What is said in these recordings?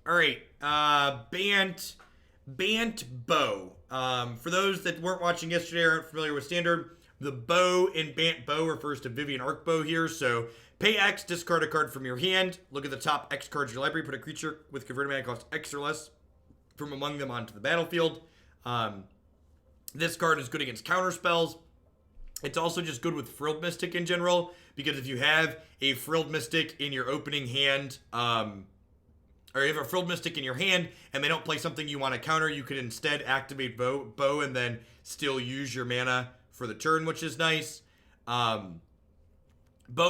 All right. Bant Bow. For those that weren't watching yesterday or aren't familiar with Standard, the bow in Bant Bow refers to Vivien Arkbow here. So pay X, discard a card from your hand. Look at the top X cards of your library. Put a creature with converted mana cost X or less from among them onto the battlefield. This card is good against counter spells. It's also just good with Frilled Mystic in general, because if you have a Frilled Mystic in your opening hand, or you have a Frilled Mystic in your hand and they don't play something you want to counter, you can instead activate Bow and then still use your mana for the turn, which is nice. Bow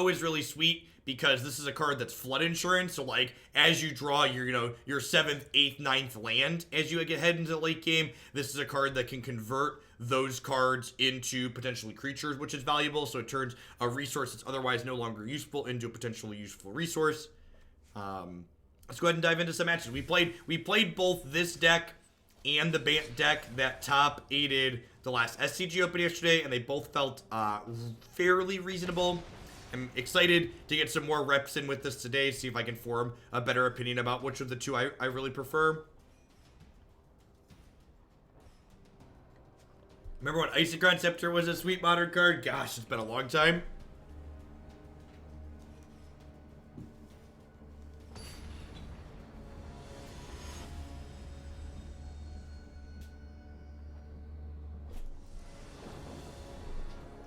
is really sweet because this is a card that's flood insurance. So like as you draw your, your 7th, 8th, 9th land as you head into the late game, this is a card that can convert those cards into potentially creatures, which is valuable. So it turns a resource that's otherwise no longer useful into a potentially useful resource. Let's go ahead and dive into some matches. We played both this deck and the Bant deck that top aided the last SCG Open yesterday, and they both felt fairly reasonable. I'm excited to get some more reps in with this today, see if I can form a better opinion about which of the two I really prefer. Remember when Isochron Scepter was a sweet modern card? Gosh, it's been a long time.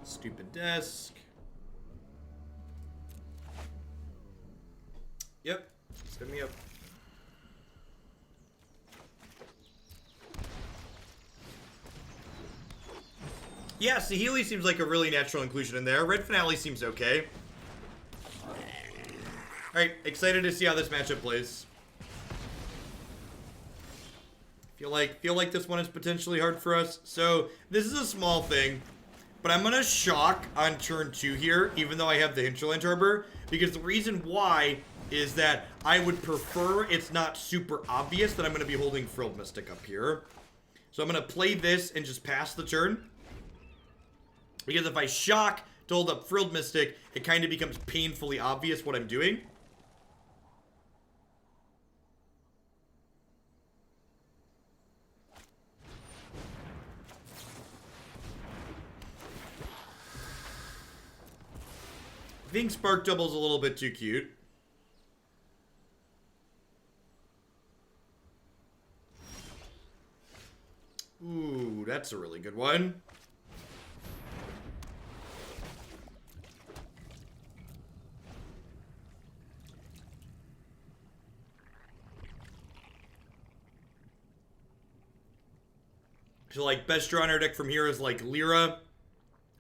Stupid desk. Yep, set me up. Yeah, Saheeli seems like a really natural inclusion in there. Red Finale seems okay. Alright, excited to see how this matchup plays. Feel like this one is potentially hard for us. So, this is a small thing, but I'm gonna shock on turn 2 here, even though I have the Hinterland Harbor, because the reason why is that I would prefer it's not super obvious that I'm gonna be holding Frilled Mystic up here. So I'm gonna play this and just pass the turn. Because if I shock to hold up Frilled Mystic, it kind of becomes painfully obvious what I'm doing. I think Spark Double's a little bit too cute. Ooh, that's a really good one. So, like, best draw in our deck from here is, like, Lyra.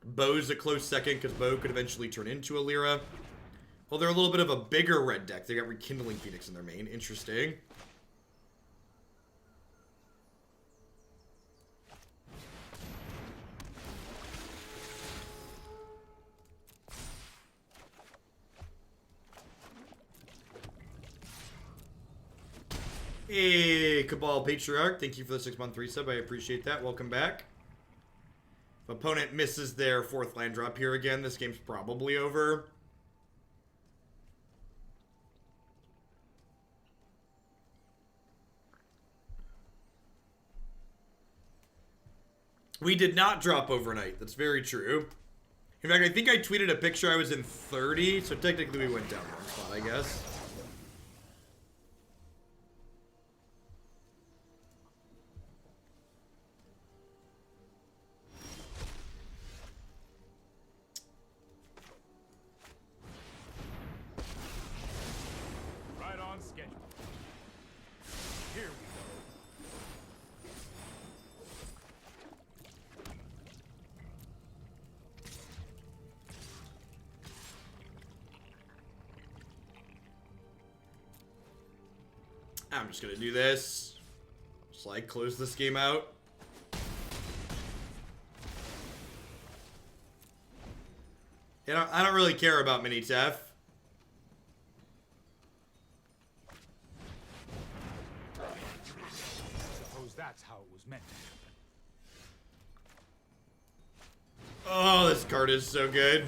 Bow's a close second, because Bow could eventually turn into a Lyra. Well, they're a little bit of a bigger red deck. They got Rekindling Phoenix in their main. Interesting. Hey, Cabal Patriarch, thank you for the 6-month resub. I appreciate that. Welcome back. If opponent misses their 4th land drop here again, this game's probably over. We did not drop overnight. That's very true. In fact, I think I tweeted a picture I was in 30, so technically we went down one spot, I guess. I'm just gonna do this. Just like close this game out. You know, I don't really care about mini Tef. Suppose that's how it was meant to happen. Oh, this card is so good.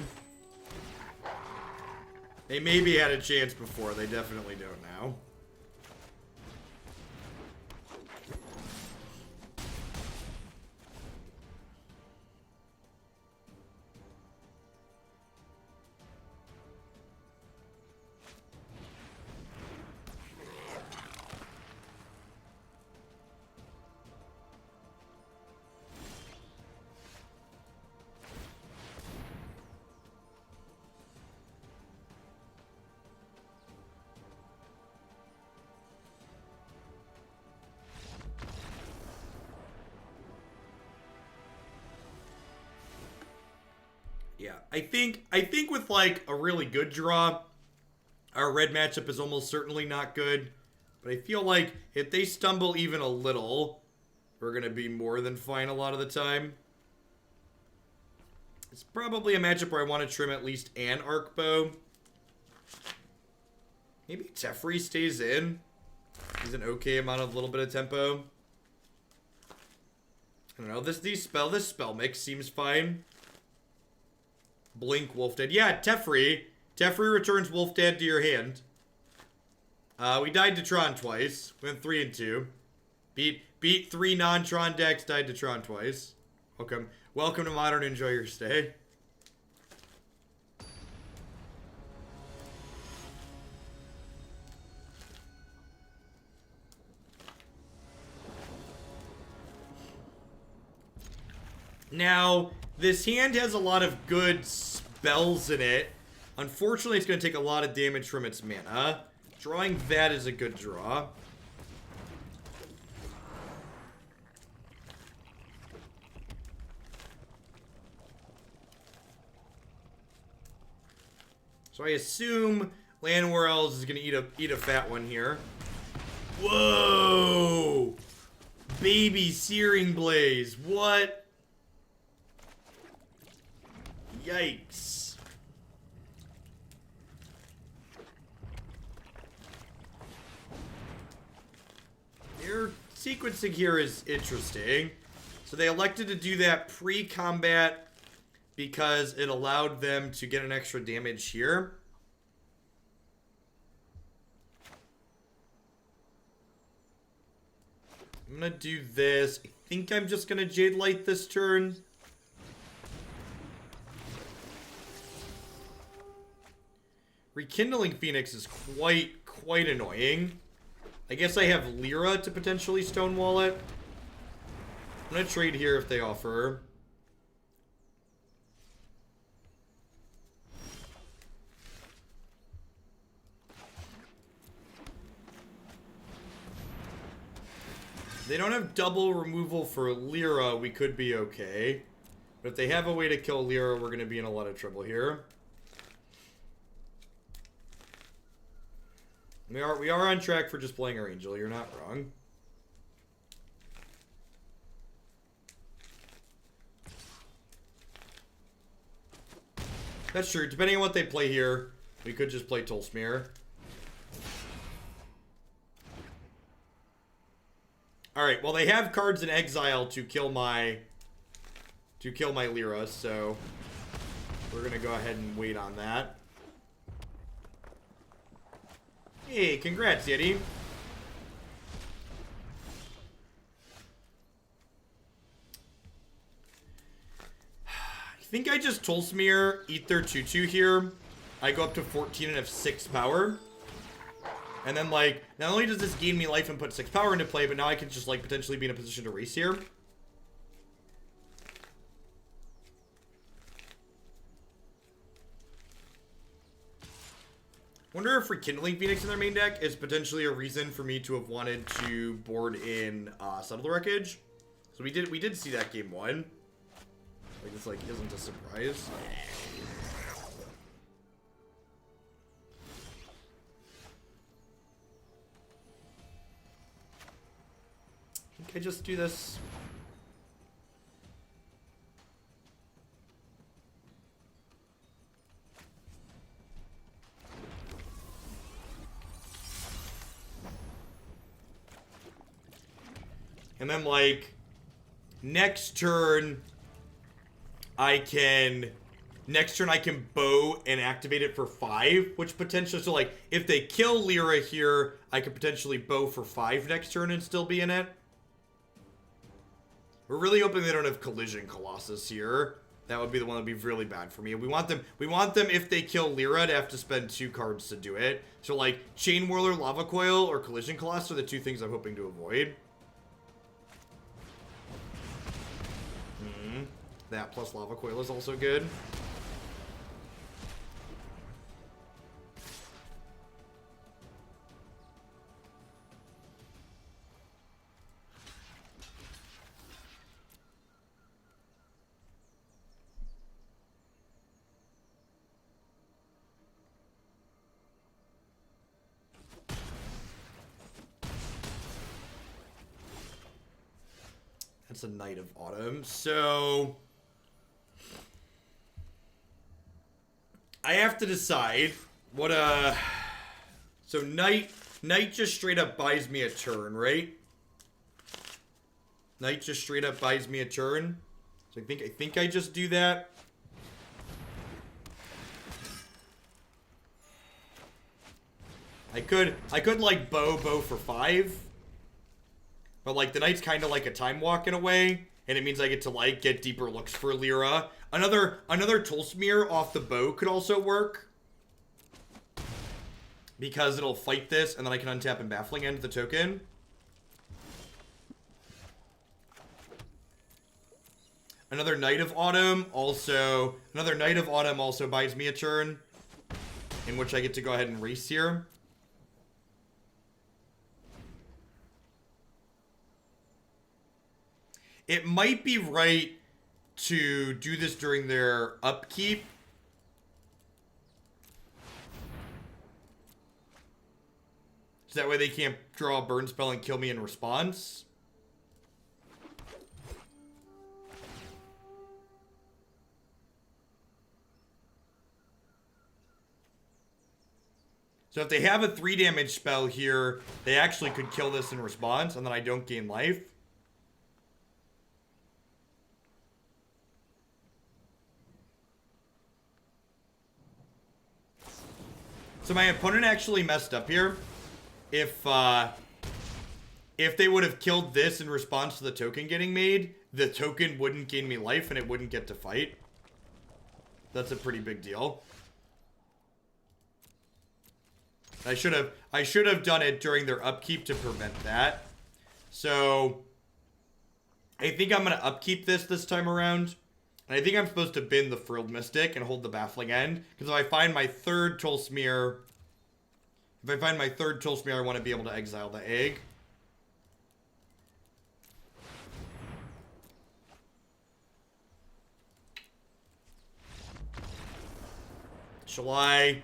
They maybe had a chance before. They definitely don't now. Yeah, I think with like a really good draw, our red matchup is almost certainly not good. But I feel like if they stumble even a little, we're gonna be more than fine a lot of the time. It's probably a matchup where I want to trim at least an Arkbow. Maybe Teferi stays in. He's an okay amount of little bit of tempo. I don't know. This spell mix seems fine. Blink Wolf Dead. Yeah, Teferi. Teferi returns Wolf Dead to your hand. We died to Tron twice. Went 3 and 2. Beat 3 non-Tron decks. Died to Tron twice. Welcome to Modern. Enjoy your stay. Now, this hand has a lot of good spells in it. Unfortunately, it's going to take a lot of damage from its mana. Drawing that is a good draw. So I assume Llanowar Elves is going to eat a fat one here. Whoa! Baby Searing Blaze. What? Yikes. Their sequencing here is interesting. So they elected to do that pre-combat because it allowed them to get an extra damage here. I'm gonna do this. I think I'm just gonna Jadelight this turn. Rekindling Phoenix is quite annoying. I guess I have Lyra to potentially stonewall it. I'm gonna trade here if they offer. If they don't have double removal for Lyra, we could be okay. But if they have a way to kill Lyra, we're gonna be in a lot of trouble here. We are on track for just playing our Angel. You're not wrong. That's true. Depending on what they play here, we could just play Tolsimir. Alright, well they have cards in exile to kill my Lyra, so we're gonna go ahead and wait on that. Hey, congrats, Yeti. I think I just Tolsimir, eat their 2/2 here. I go up to 14 and have 6 power. And then, like, not only does this gain me life and put 6 power into play, but now I can just, like, potentially be in a position to race here. Wonder if Rekindling Phoenix in their main deck is potentially a reason for me to have wanted to board in Subtle Wreckage. So we did see that game 1. Like, this, like, isn't a surprise. I think I just do this. And then, like, next turn I can bow and activate it for 5, which potentially, so, like, if they kill Lyra here, I could potentially bow for 5 next turn and still be in it. We're really hoping they don't have Collision Colossus here. That would be the one that would be really bad for me. We want them, if they kill Lyra, to have to spend 2 cards to do it. So, like, Chain Whirler, Lava Coil, or Collision Colossus are the 2 things I'm hoping to avoid. That plus Lava Coil is also good. That's a Knight of Autumn. So I have to decide what so Knight just straight up buys me a turn, right? Knight just straight up buys me a turn. So I think I just do that. I could like bow for 5. But like the Knight's kind of like a time walk in a way, and it means I get to like get deeper looks for Lyra. Another Tolsimir off the bow could also work, because it'll fight this, and then I can untap and Baffling End the token. Another Knight of Autumn also buys me a turn, in which I get to go ahead and race here. It might be right to do this during their upkeep. So that way they can't draw a burn spell and kill me in response. So if they have a 3 damage spell here, they actually could kill this in response, and then I don't gain life. So my opponent actually messed up here. If they would have killed this in response to the token getting made, the token wouldn't gain me life and it wouldn't get to fight. That's a pretty big deal. I should have done it during their upkeep to prevent that. So I think I'm gonna upkeep this time around. And I think I'm supposed to bin the Frilled Mystic and hold the Baffling End. Because if I find my third Tolsimir, I want to be able to exile the egg. Shalai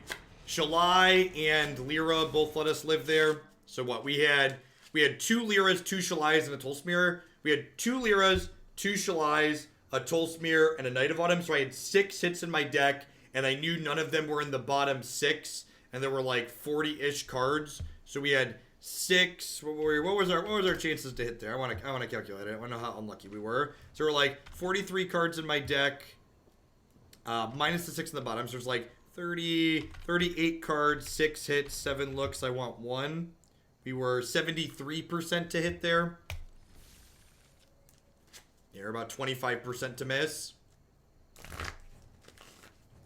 and Lyra both let us live there. So what we had 2 Lyras, 2 Shalais, and a Tolsimir. We had 2 Lyras, 2 Shalais, a Tolsimir, and a Knight of Autumn. So I had 6 hits in my deck, and I knew none of them were in the bottom 6, and there were like 40-ish cards. So we had 6. What was our chances to hit there? I want to calculate it. I want to know how unlucky we were. So we're like 43 cards in my deck, minus the 6 in the bottom. So there's like 38 cards, 6 hits, 7 looks. I want 1. We were 73% to hit there. You're about 25% to miss.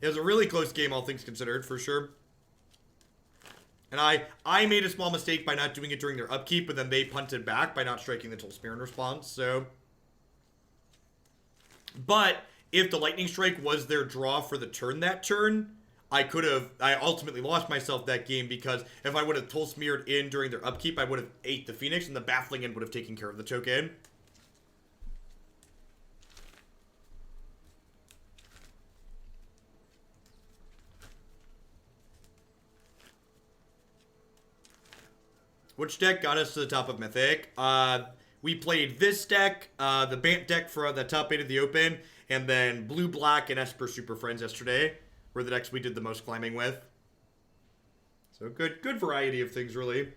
It was a really close game, all things considered, for sure. And I made a small mistake by not doing it during their upkeep, but then they punted back by not striking the Tolsimir in response, so. But if the Lightning Strike was their draw for the turn that turn, I ultimately lost myself that game, because if I would have Tolsimired in during their upkeep, I would have ate the Phoenix, and the Baffling End would have taken care of the token. Which deck got us to the top of Mythic? We played this deck, the Bant deck for the top 8 of the Open, and then Blue, Black, and Esper Super Friends yesterday were the decks we did the most climbing with. So good variety of things, really.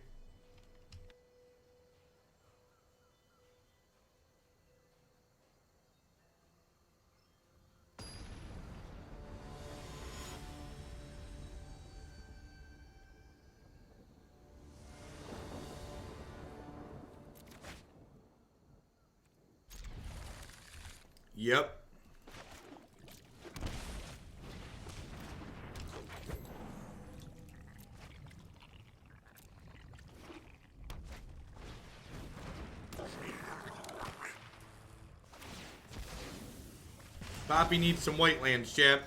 Yep. Poppy needs some white lands, chap.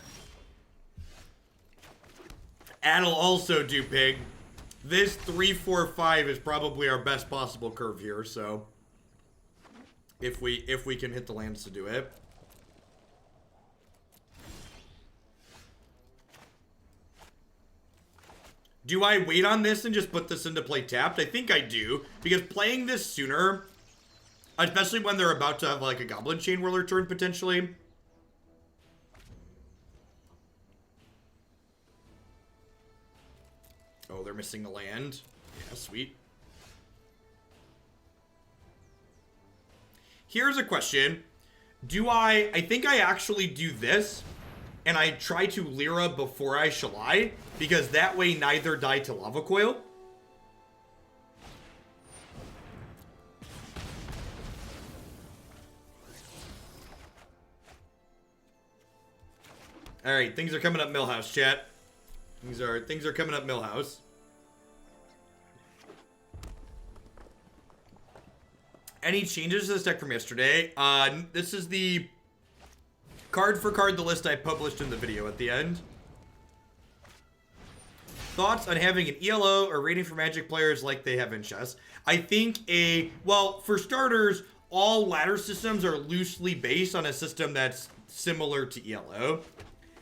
Ad'll also do pig. This 3-4-5 is probably our best possible curve here, so if we can hit the lands to do it. Do I wait on this and just put this into play tapped? I think I do, because playing this sooner Especially when they're about to have like a Goblin Chain Whirler turn potentially. Oh, they're missing a land. Yeah, sweet. Here's a question. I think I actually do this, and I try to Lyra before I Shalai, because that way neither die to Lava Coil. Alright, things are coming up Millhouse, chat. Things are coming up Millhouse. Any changes to this deck from yesterday? This is the card for card the list I published in the video at the end. Thoughts on having an ELO or rating for Magic players like they have in chess? I think well, for starters, all ladder systems are loosely based on a system that's similar to ELO.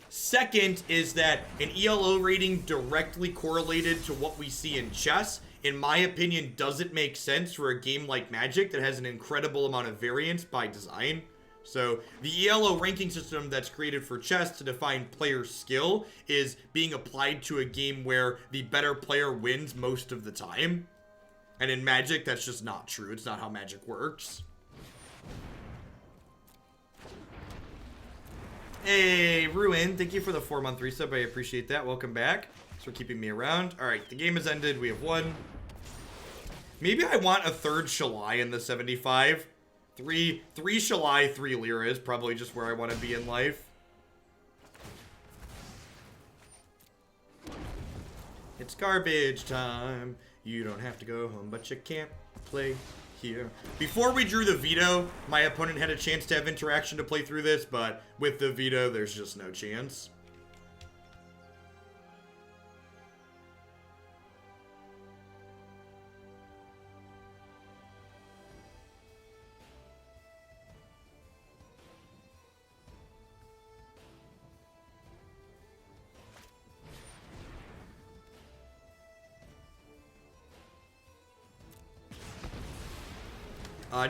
Second is that an ELO rating directly correlated to what we see in chess, in my opinion, doesn't make sense for a game like Magic that has an incredible amount of variance by design. So the ELO ranking system that's created for chess to define player skill is being applied to a game where the better player wins most of the time. And in Magic, that's just not true. It's not how Magic works. Hey, Ruin, thank you for the 4-month resub. I appreciate that. Welcome back. Thanks for keeping me around. All right, the game has ended. We have won. Maybe I want a third Shalai in the 75. Three Shalai, 3 Lyra is probably just where I want to be in life. It's garbage time. You don't have to go home, but you can't play here. Before we drew the Veto, my opponent had a chance to have interaction to play through this, but with the Veto, there's just no chance.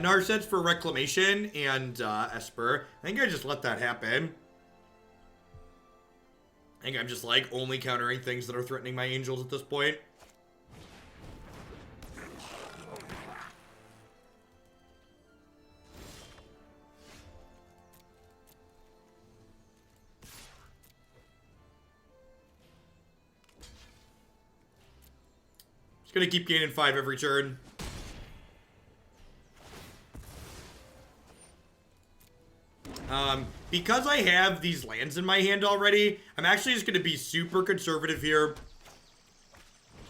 Narsets for Reclamation and Esper. I think I just let that happen. I think I'm just like only countering things that are threatening my angels at this point. Just gonna keep gaining 5 every turn. Because I have these lands in my hand already, I'm actually just going to be super conservative here.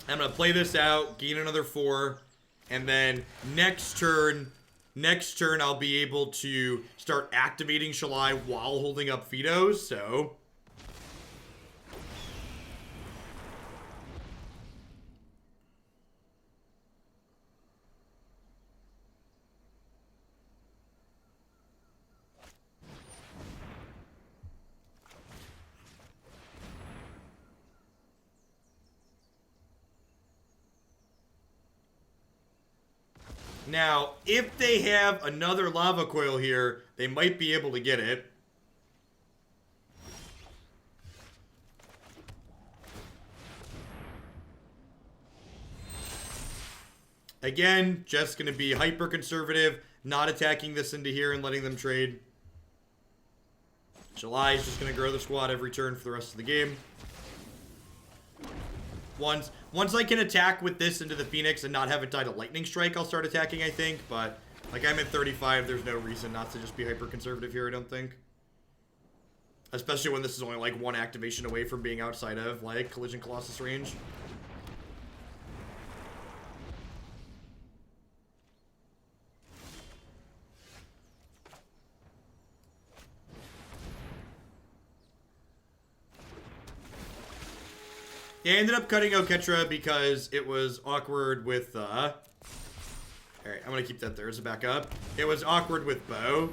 I'm going to play this out, gain another 4, and then next turn I'll be able to start activating Shalai while holding up Vetoes, so... Now, if they have another lava coil here, they might be able to get it. Again, just going to be hyper conservative, not attacking this into here and letting them trade. Shalai is just going to grow the squad every turn for the rest of the game. Once I can attack with this into the Phoenix and not have it die to Lightning Strike, I'll start attacking, I think. But, like, I'm at 35. There's no reason not to just be hyper-conservative here, I don't think. Especially when this is only, like, 1 activation away from being outside of, like, Collision Colossus range. Yeah, I ended up cutting Oketra because it was awkward with, Alright, I'm gonna keep that there as a backup. It was awkward with Bow.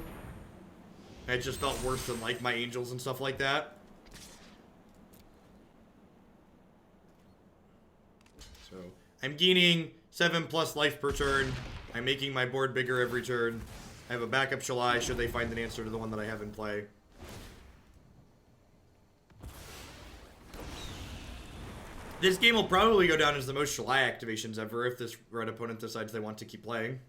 It just felt worse than, like, my Angels and stuff like that. So, I'm gaining 7+ life per turn. I'm making my board bigger every turn. I have a backup Shalai should they find an answer to the one that I have in play. This game will probably go down as the most Shalai activations ever if this red opponent decides they want to keep playing.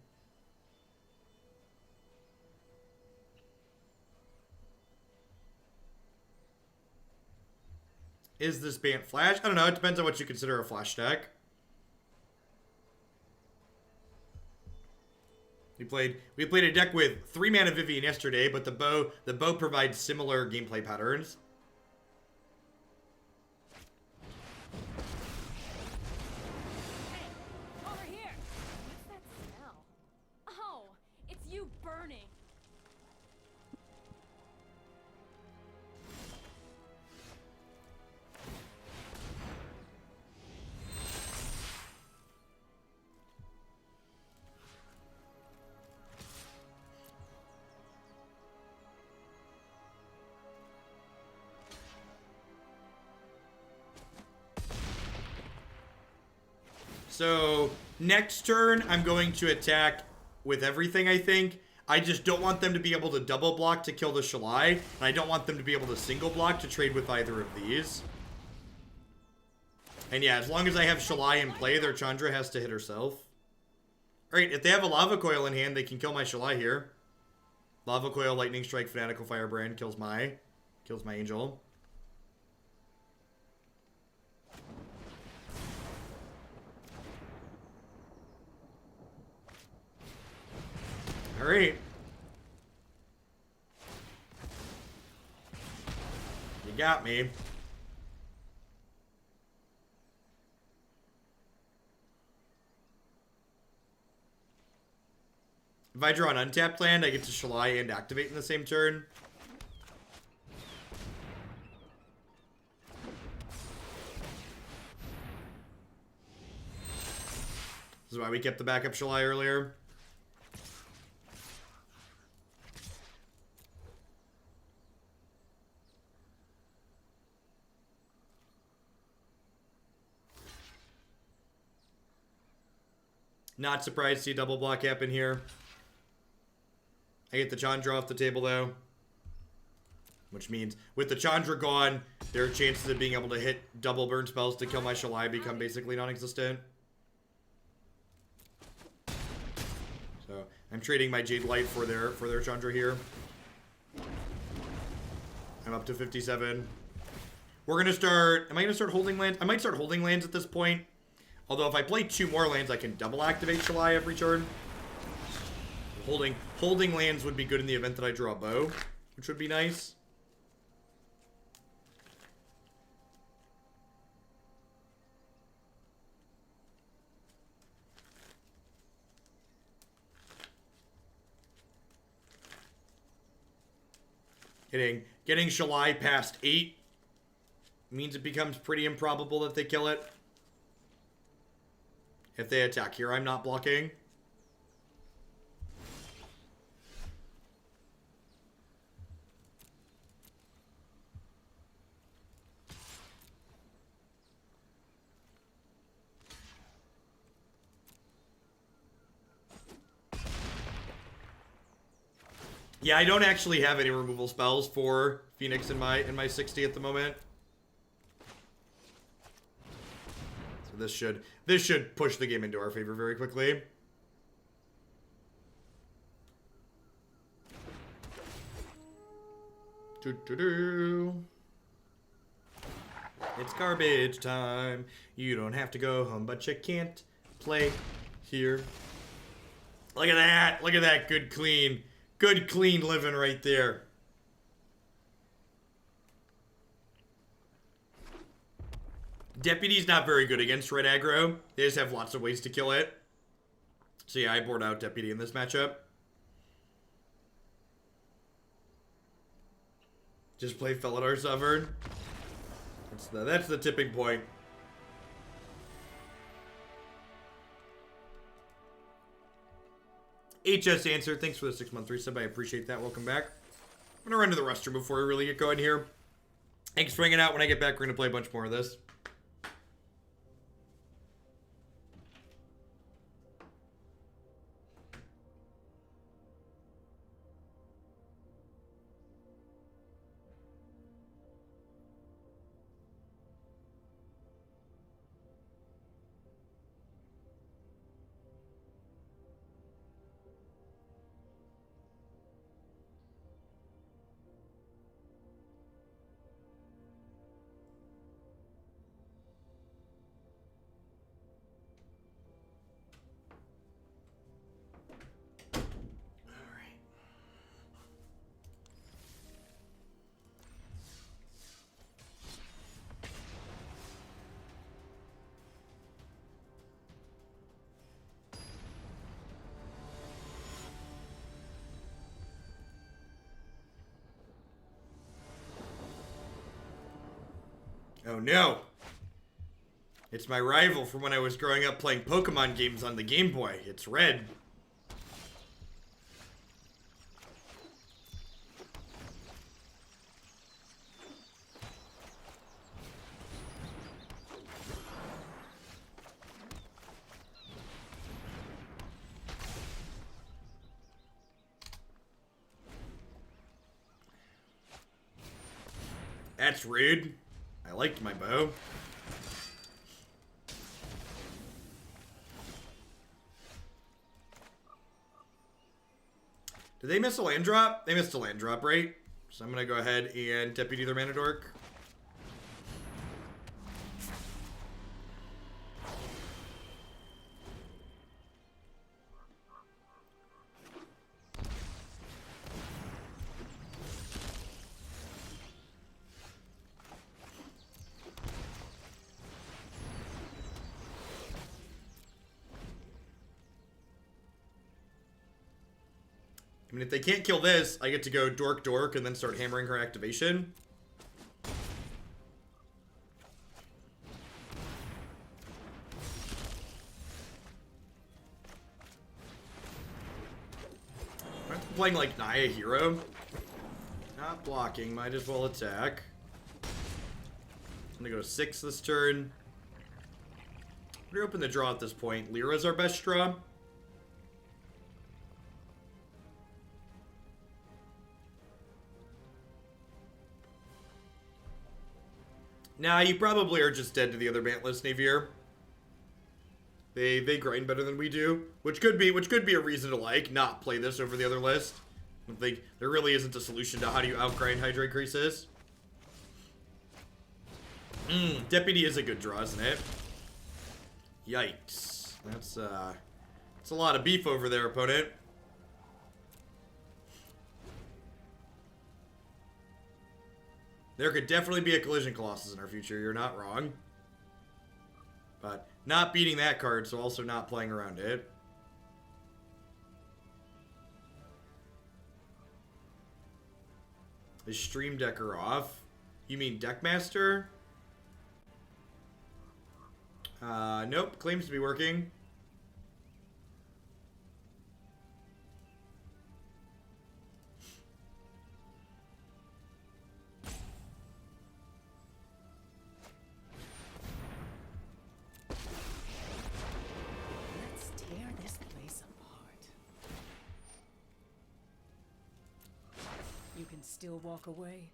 Is this Bant flash? I don't know. It depends on what you consider a flash deck. We played a deck with 3 mana Vivien yesterday, but the bow provides similar gameplay patterns. Hey, over here. What's that smell? Oh, it's you burning. So, next turn, I'm going to attack with everything, I think. I just don't want them to be able to double block to kill the Shalai, and I don't want them to be able to single block to trade with either of these. And yeah, as long as I have Shalai in play, their Chandra has to hit herself. Alright, if they have a Lava Coil in hand, they can kill my Shalai here. Lava Coil, Lightning Strike, Fanatical Firebrand kills my Angel. Alright. You got me. If I draw an untapped land, I get to Shalai and activate in the same turn. This is why we kept the backup Shalai earlier. Not surprised to see double block happen here. I get the Chandra off the table though. Which means with the Chandra gone, their chances of being able to hit double burn spells to kill my Shalai become basically non-existent. So I'm trading my Jadelight for their Chandra here. I'm up to 57. We're gonna start. Am I gonna start holding lands? I might start holding lands at this point. Although if I play 2 more lands, I can double activate Shalai every turn. Holding lands would be good in the event that I draw a bow, which would be nice. Getting Shalai past 8 means it becomes pretty improbable that they kill it. If they attack here, I'm not blocking. Yeah, I don't actually have any removal spells for Phoenix in my 60 at the moment. This should push the game into our favor very quickly. It's garbage time. You don't have to go home, but you can't play here. Look at that. Look at that. Good clean living right there. Deputy's not very good against red aggro. They just have lots of ways to kill it. So yeah, I board out Deputy in this matchup. Just play Felidar Sovereign. That's the tipping point. HS Answer, thanks for the 6-month resub. I appreciate that. Welcome back. I'm gonna run to the restroom before we really get going here. Thanks for hanging out. When I get back, we're gonna play a bunch more of this. Oh no! It's my rival from when I was growing up playing Pokemon games on the Game Boy. It's red. That's rude. I liked my bow. Did they miss a land drop? They missed a land drop, right? So I'm going to go ahead and Deputy their Mana Dork. I mean, if they can't kill this, I get to go Dork Dork and then start hammering her activation. I'm playing like Naya Hero. Not blocking, might as well attack. I'm gonna go 6 this turn. We're open the draw at this point. Lyra's our best draw. Nah, you probably are just dead to the other Bantless Navier. They grind better than we do, which could be a reason to like not play this over the other list. I think there really isn't a solution to how do you outgrind Hydra Creases. Deputy is a good draw, isn't it? Yikes. That's a lot of beef over there, opponent. There could definitely be a Collision Colossus in our future, you're not wrong. But not beating that card, so also not playing around it. Is Stream Decker off? You mean Deckmaster? Nope, claims to be working. Still walk away.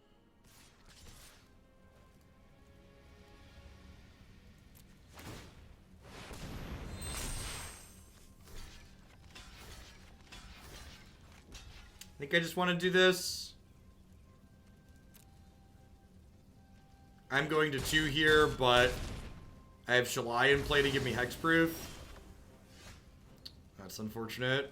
I think I just want to do this. I'm going to 2 here, but I have Shalai in play to give me hexproof. That's unfortunate.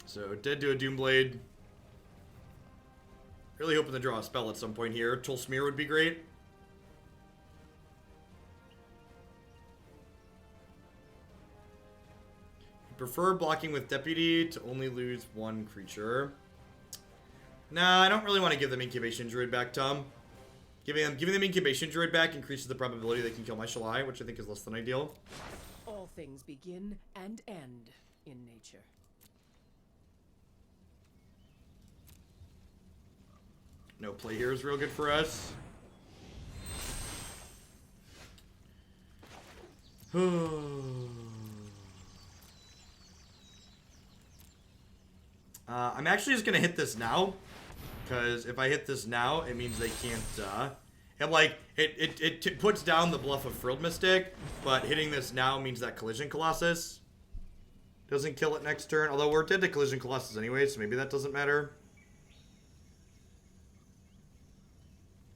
So, dead to a Doomblade. Really hoping to draw a spell at some point here. Tolsimir would be great. You prefer blocking with Deputy to only lose 1 creature. Nah, I don't really want to give them Incubation Druid back, Tom. Giving them Incubation Druid back increases the probability they can kill my Shalai, which I think is less than ideal. All things begin and end in nature. No play here is real good for us. I'm actually just gonna hit this now, because if I hit this now, it means they can't. And like it puts down the bluff of Frilled Mystic, but hitting this now means that Collision Colossus doesn't kill it next turn. Although we're dead to Collision Colossus anyway, so maybe that doesn't matter.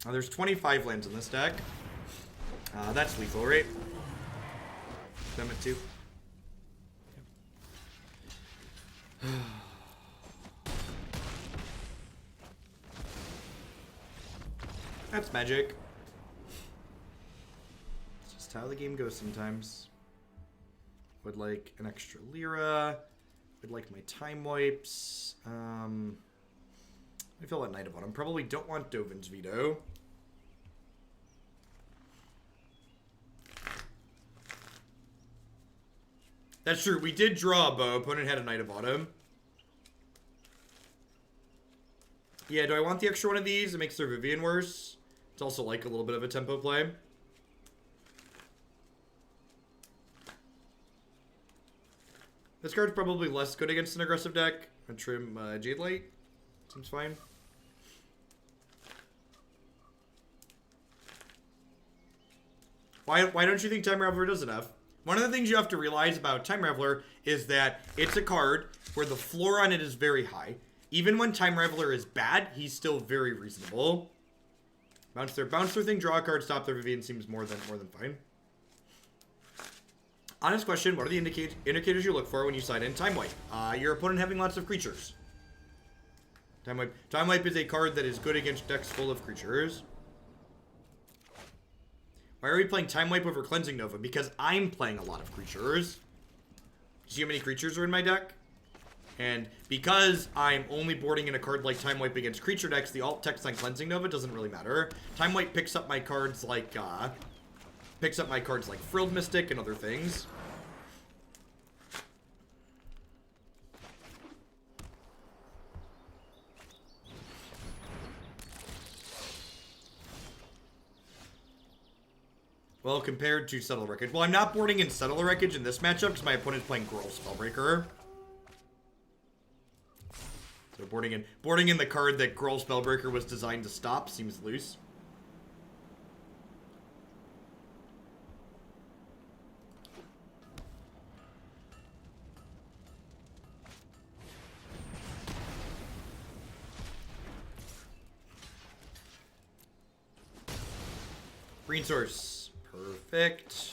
There's 25 lands in this deck. That's lethal, right? Them at 2. That's magic. It's just how the game goes sometimes. Would like an extra Lyra. I'd like my time wipes. I feel that Knight of Autumn. Probably don't want Dovin's Veto. That's true. We did draw a bow. Opponent had a Knight of Autumn. Yeah, do I want the extra one of these? It makes their Vivien worse. It's also like a little bit of a tempo play. This card's probably less good against an aggressive deck. I'm gonna trim Jadelight. Seems fine. Why don't you think Time Raveler does enough? One of the things you have to realize about Time Raveler is that it's a card where the floor on it is very high. Even when Time Raveler is bad, he's still very reasonable. Bounce their thing, draw a card, stop their Vivien seems more than fine. Honest question, what are the indicators you look for when you side in Time Wipe? Your opponent having lots of creatures. Time Wipe is a card that is good against decks full of creatures. Why are we playing Time Wipe over Cleansing Nova? Because I'm playing a lot of creatures. See how many creatures are in my deck? And because I'm only boarding in a card like Time Wipe against creature decks, the alt text on Cleansing Nova doesn't really matter. Time Wipe picks up my cards like Frilled Mystic and other things. Well, compared to Settle Wreckage. Well, I'm not boarding in Settle Wreckage in this matchup because my opponent's playing Growl Spellbreaker. So boarding in the card that Growl Spellbreaker was designed to stop seems loose. Green source. Perfect.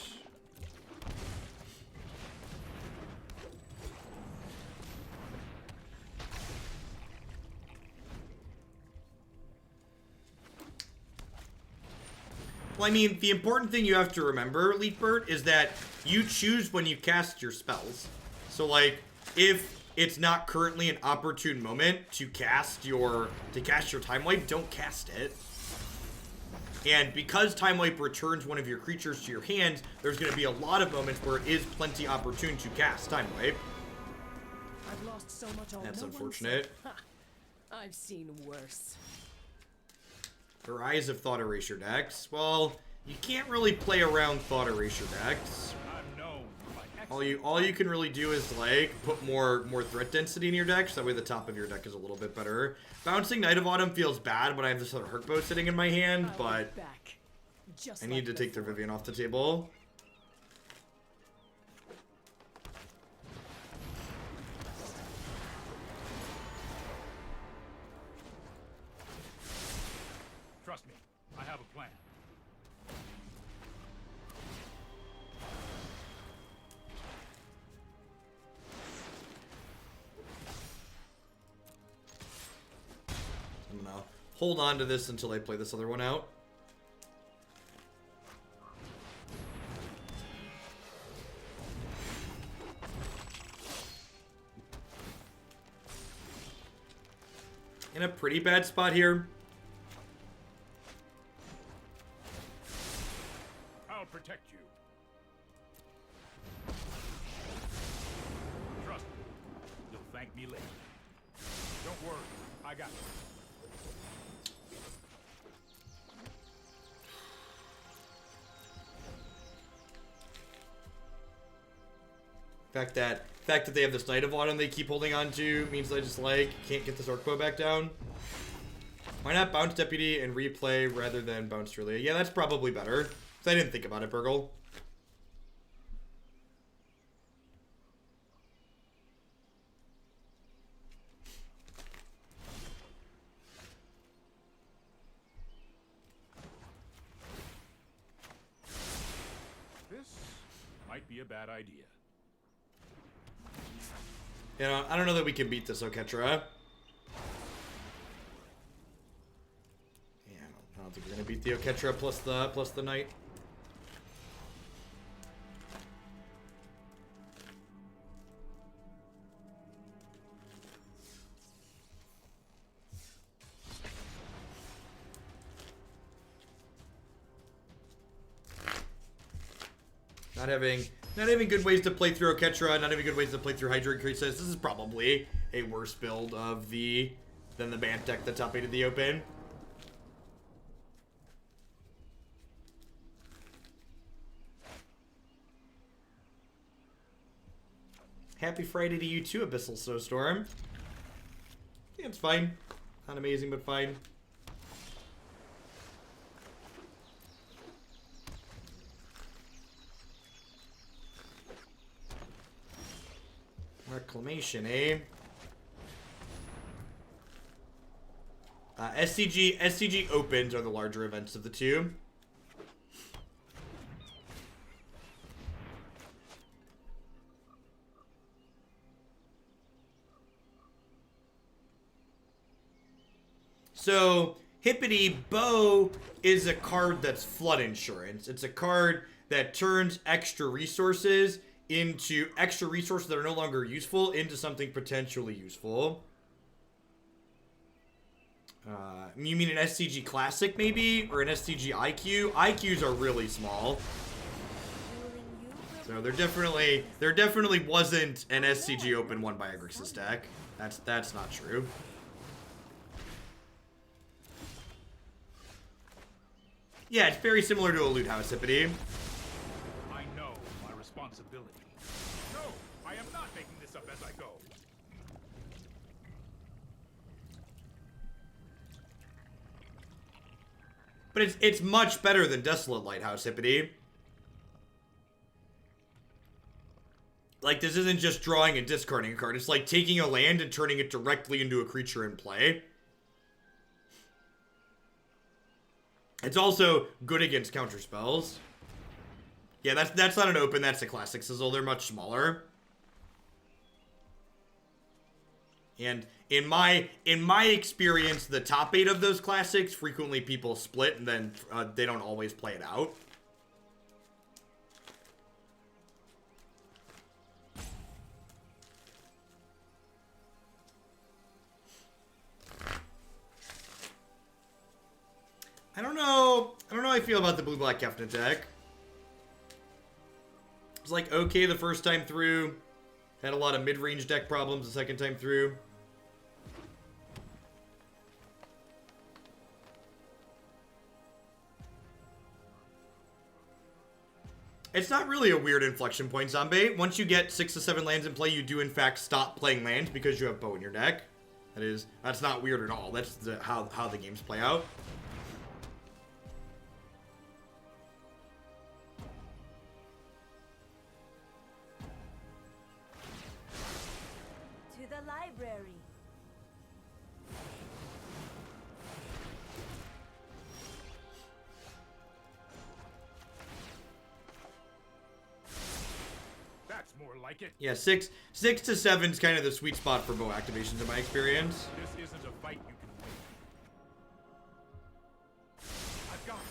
Well, I mean, the important thing you have to remember, Leafbird, is that you choose when you cast your spells. So, like, if it's not currently an opportune moment to cast your Time Wipe, don't cast it. And because Time Wipe returns one of your creatures to your hand, there's going to be a lot of moments where it is plenty opportune to cast Time Wipe. I've lost so much all That's no unfortunate. I've seen worse. Rise of Thought Erasure decks. Well, you can't really play around Thought Erasure decks. I'm known for my All you can really do is like put more threat density in your deck, so that way the top of your deck is a little bit better. Bouncing Knight of Autumn feels bad when I have this other Arkbow sitting in my hand, but Back. Just I need to take their Vivien off the table. Trust me, I have a plan. I'm gonna hold on to this until I play this other one out. In a pretty bad spot here. I'll protect you. Trust me, you'll thank me later. Don't worry, I got you. Fact that they have this Knight of Autumn they keep holding on to means they just like can't get this Arkbow back down. Why not bounce Deputy and replay rather than bounce Trulia? Yeah, that's probably better. Cause I didn't think about it, Burgle. This might be a bad idea. You know, I don't know that we can beat this Oketra. Yeah, I don't think we're gonna beat the Oketra plus the Knight. Not having good ways to play through Oketra, not having good ways to play through Hydra Increases. This is probably a worse build of than the Bant deck that top 8 of the Open. Happy Friday to you too, Abyssal Snowstorm. Yeah, it's fine. Not amazing, but fine. Reclamation, eh? SCG Opens are the larger events of the two. So, Hippity Bow is a card that's flood insurance. It's a card that turns extra resources that are no longer useful into something potentially useful. You mean an SCG Classic, maybe? Or an SCG IQ? IQs are really small. So there definitely wasn't an SCG Open won by a Grixis deck. That's not true. Yeah, it's very similar to a Loot House, Hippity. I know my responsibility. No, I am not making this up as I go. But it's much better than Desolate Lighthouse, Hippity. Like, this isn't just drawing and discarding a card. It's like taking a land and turning it directly into a creature in play. It's also good against counter spells. Yeah, that's not an Open, that's a Classic Sizzle. They're much smaller. And in my experience, the top 8 of those classics, frequently people split and then they don't always play it out. I don't know how I feel about the blue-black Kefnet deck. It was like okay the first time through. Had a lot of mid-range deck problems the second time through. It's not really a weird inflection point, Zombie. Once you get 6 to 7 lands in play, you do in fact stop playing lands because you have Bow in your deck. That's not weird at all. That's how the games play out. To the library. That's more like it. Yeah, 6 to 7 is kind of the sweet spot for Bow activations in my experience. This isn't a fight you can win. I've got it.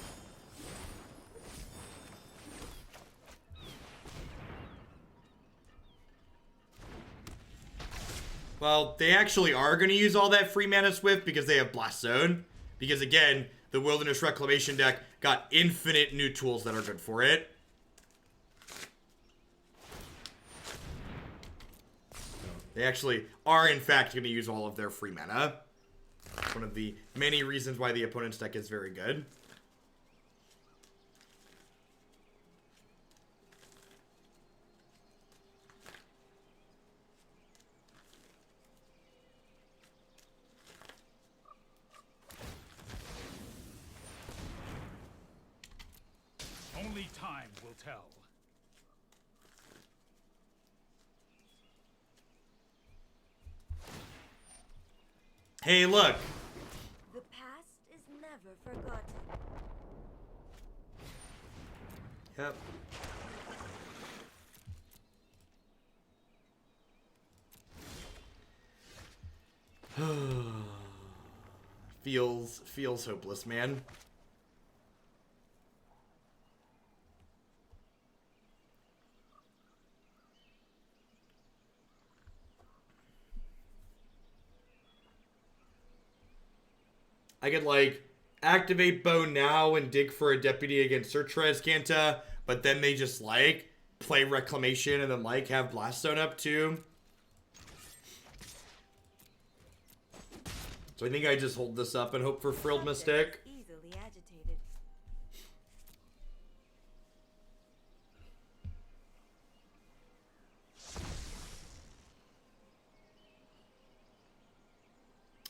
Well, they actually are going to use all that free mana Swift because they have Blast Zone. Because again, the Wilderness Reclamation deck got infinite new tools that are good for it. They actually are in fact going to use all of their free mana. One of the many reasons why the opponent's deck is very good. Only time will tell. Hey, look. The past is never forgotten. Yep. Feels hopeless, man. I could, like, activate Bow now and dig for a Deputy against Surtrez Canta, but then they just, like, play Reclamation and then like have Blaststone up too. So I think I just hold this up and hope for Frilled Mystic. Easily agitated.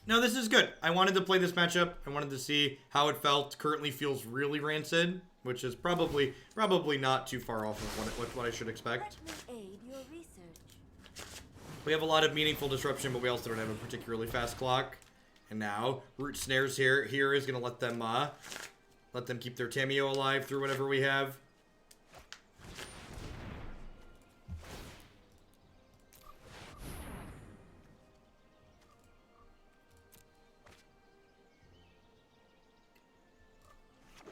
No, this is good. I wanted to play this matchup. I wanted to see how it felt. Currently feels really rancid, which is probably not too far off of what I should expect. Let me aid your research. We have a lot of meaningful disruption, but we also don't have a particularly fast clock. And now Root Snares here is gonna let them keep their Tamiyo alive through whatever we have.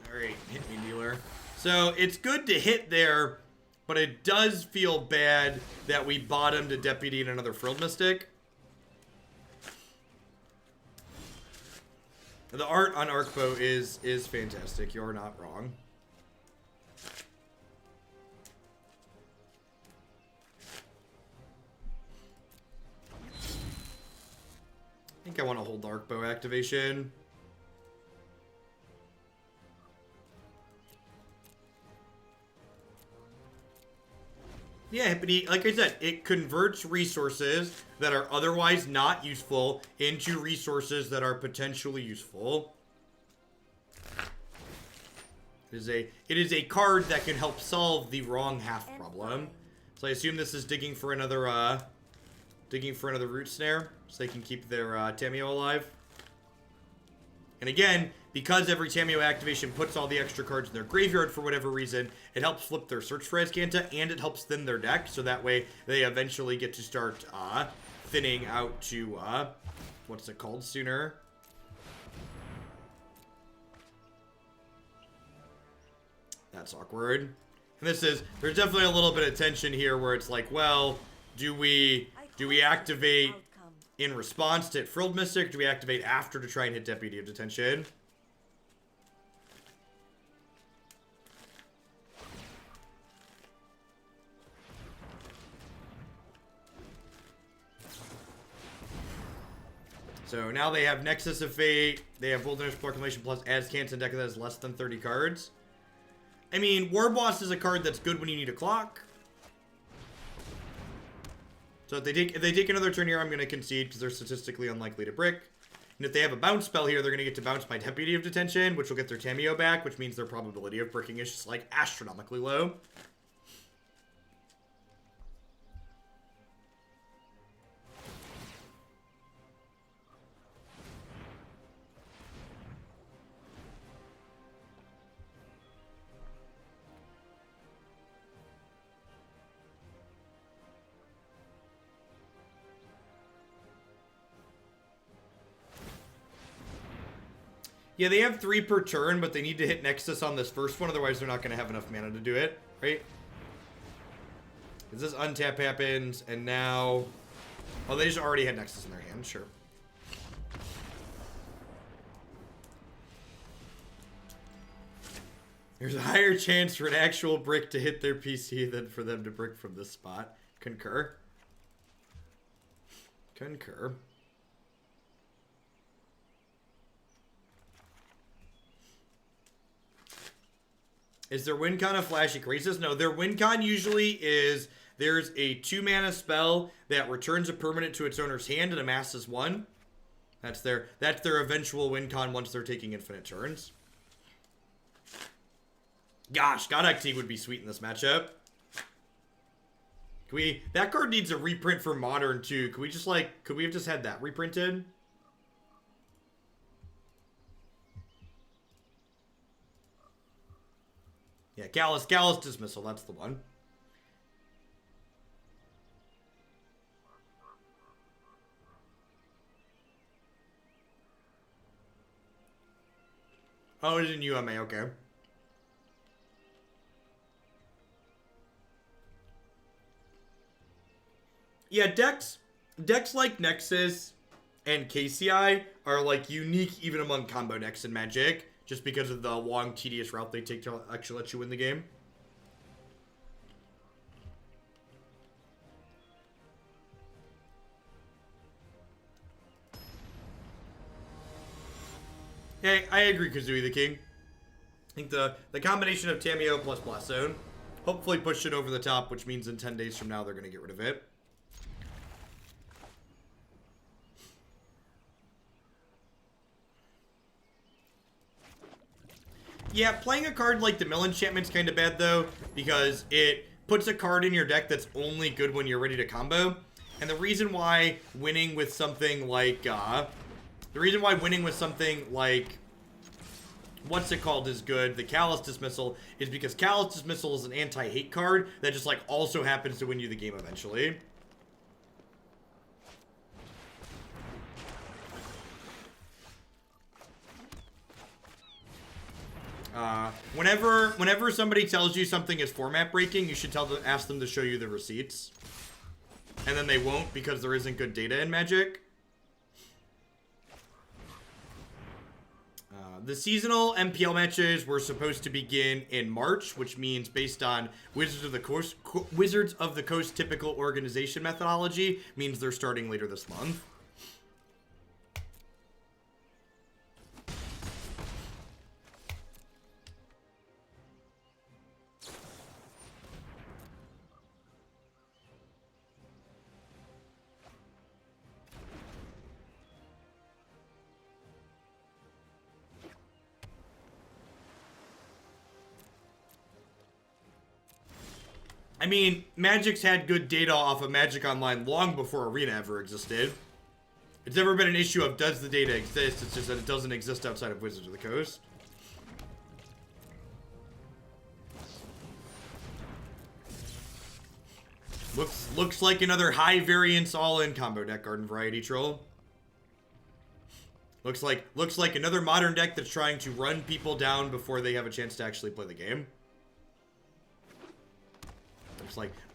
Alright, hit me, dealer. So it's good to hit there, but it does feel bad that we bottomed a Deputy and another Frilled Mystic. The art on Arkbow is fantastic. You're not wrong. I think I want to hold Arkbow activation. Yeah, but like I said, it converts resources that are otherwise not useful into resources that are potentially useful. It is a card that can help solve the wrong half problem. So I assume this is digging for another root snare, so they can keep their Tamiyo alive. And again, because every Tamiyo activation puts all the extra cards in their graveyard for whatever reason, it helps flip their search for Azcanta, and it helps thin their deck, so that way they eventually get to start thinning out to, what's it called sooner? That's awkward. And there's definitely a little bit of tension here where it's like, well, do we activate in response to hit Frilled Mystic? Do we activate after to try and hit Deputy of Detention? So now they have Nexus of Fate, they have Wilderness Proclamation plus Azcanta deck that has less than 30 cards. I mean, War Boss is a card that's good when you need a clock. So if they take another turn here, I'm going to concede because they're statistically unlikely to brick. And if they have a bounce spell here, they're going to get to bounce by Deputy of Detention, which will get their Tamiyo back, which means their probability of bricking is just like astronomically low. Yeah, they have 3 per turn, but they need to hit Nexus on this first one, otherwise they're not going to have enough mana to do it, right? Because this untap happens, and now... Oh, they just already had Nexus in their hand, sure. There's a higher chance for an actual brick to hit their PC than for them to brick from this spot. Concur. Concur. Is their win con a flashy crisis? No, their win con usually is there's a 2-mana spell that returns a permanent to its owner's hand and amasses 1. That's their eventual win con once they're taking infinite turns. Gosh, Godok Teague would be sweet in this matchup. That card needs a reprint for Modern too. Could we have just had that reprinted? Yeah, Callous Dismissal, that's the one. Oh, it is in UMA, okay. Yeah, decks like Nexus and KCI are like unique even among combo decks in Magic. Just because of the long, tedious route they take to actually let you win the game. Yeah, I agree, Kazooie the King. I think the combination of Tameo plus Blast Zone hopefully pushed it over the top, which means in 10 days from now they're going to get rid of it. Yeah, playing a card like the Mill Enchantment's kind of bad, though, because it puts a card in your deck that's only good when you're ready to combo. And the reason why winning with something like, what's it called is good, the Callous Dismissal, is because Callous Dismissal is an anti-hate card that just, like, also happens to win you the game eventually. Whenever somebody tells you something is format breaking, you should ask them to show you the receipts. And then they won't because there isn't good data in Magic. The seasonal MPL matches were supposed to begin in March, which means based on Wizards of the Coast typical organization methodology, means they're starting later this month. I mean, Magic's had good data off of Magic Online long before Arena ever existed. It's never been an issue of does the data exist, it's just that it doesn't exist outside of Wizards of the Coast. Looks like another high variance all-in combo deck, Garden Variety Troll. Looks like another modern deck that's trying to run people down before they have a chance to actually play the game.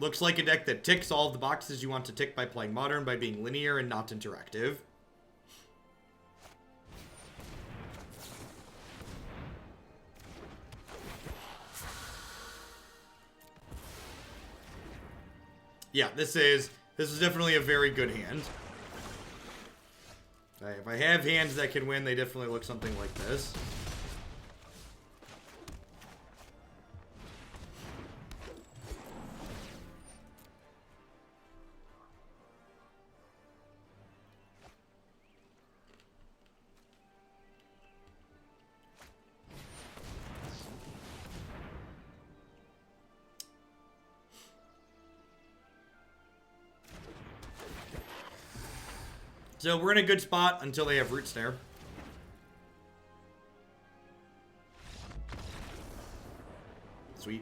Looks like a deck that ticks all of the boxes you want to tick by playing Modern, by being linear and not interactive. Yeah, this is definitely a very good hand. If I have hands that can win, they definitely look something like this. So we're in a good spot until they have Root Snare. Sweet.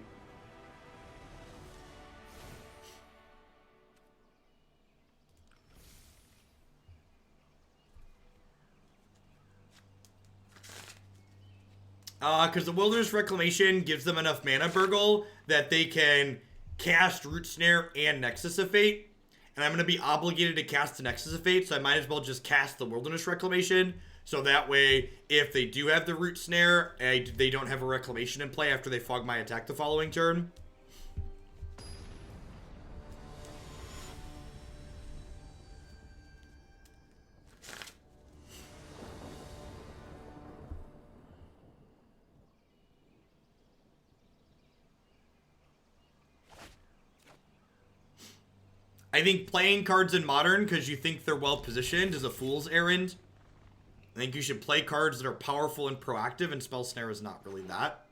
Because the Wilderness Reclamation gives them enough mana burgle that they can cast Root Snare and Nexus of Fate. And I'm going to be obligated to cast the Nexus of Fate, so I might as well just cast the Wilderness Reclamation. So that way, if they do have the Root Snare, they don't have a Reclamation in play after they fog my attack the following turn. I think playing cards in Modern because you think they're well positioned is a fool's errand. I think you should play cards that are powerful and proactive, and Spell Snare is not really that.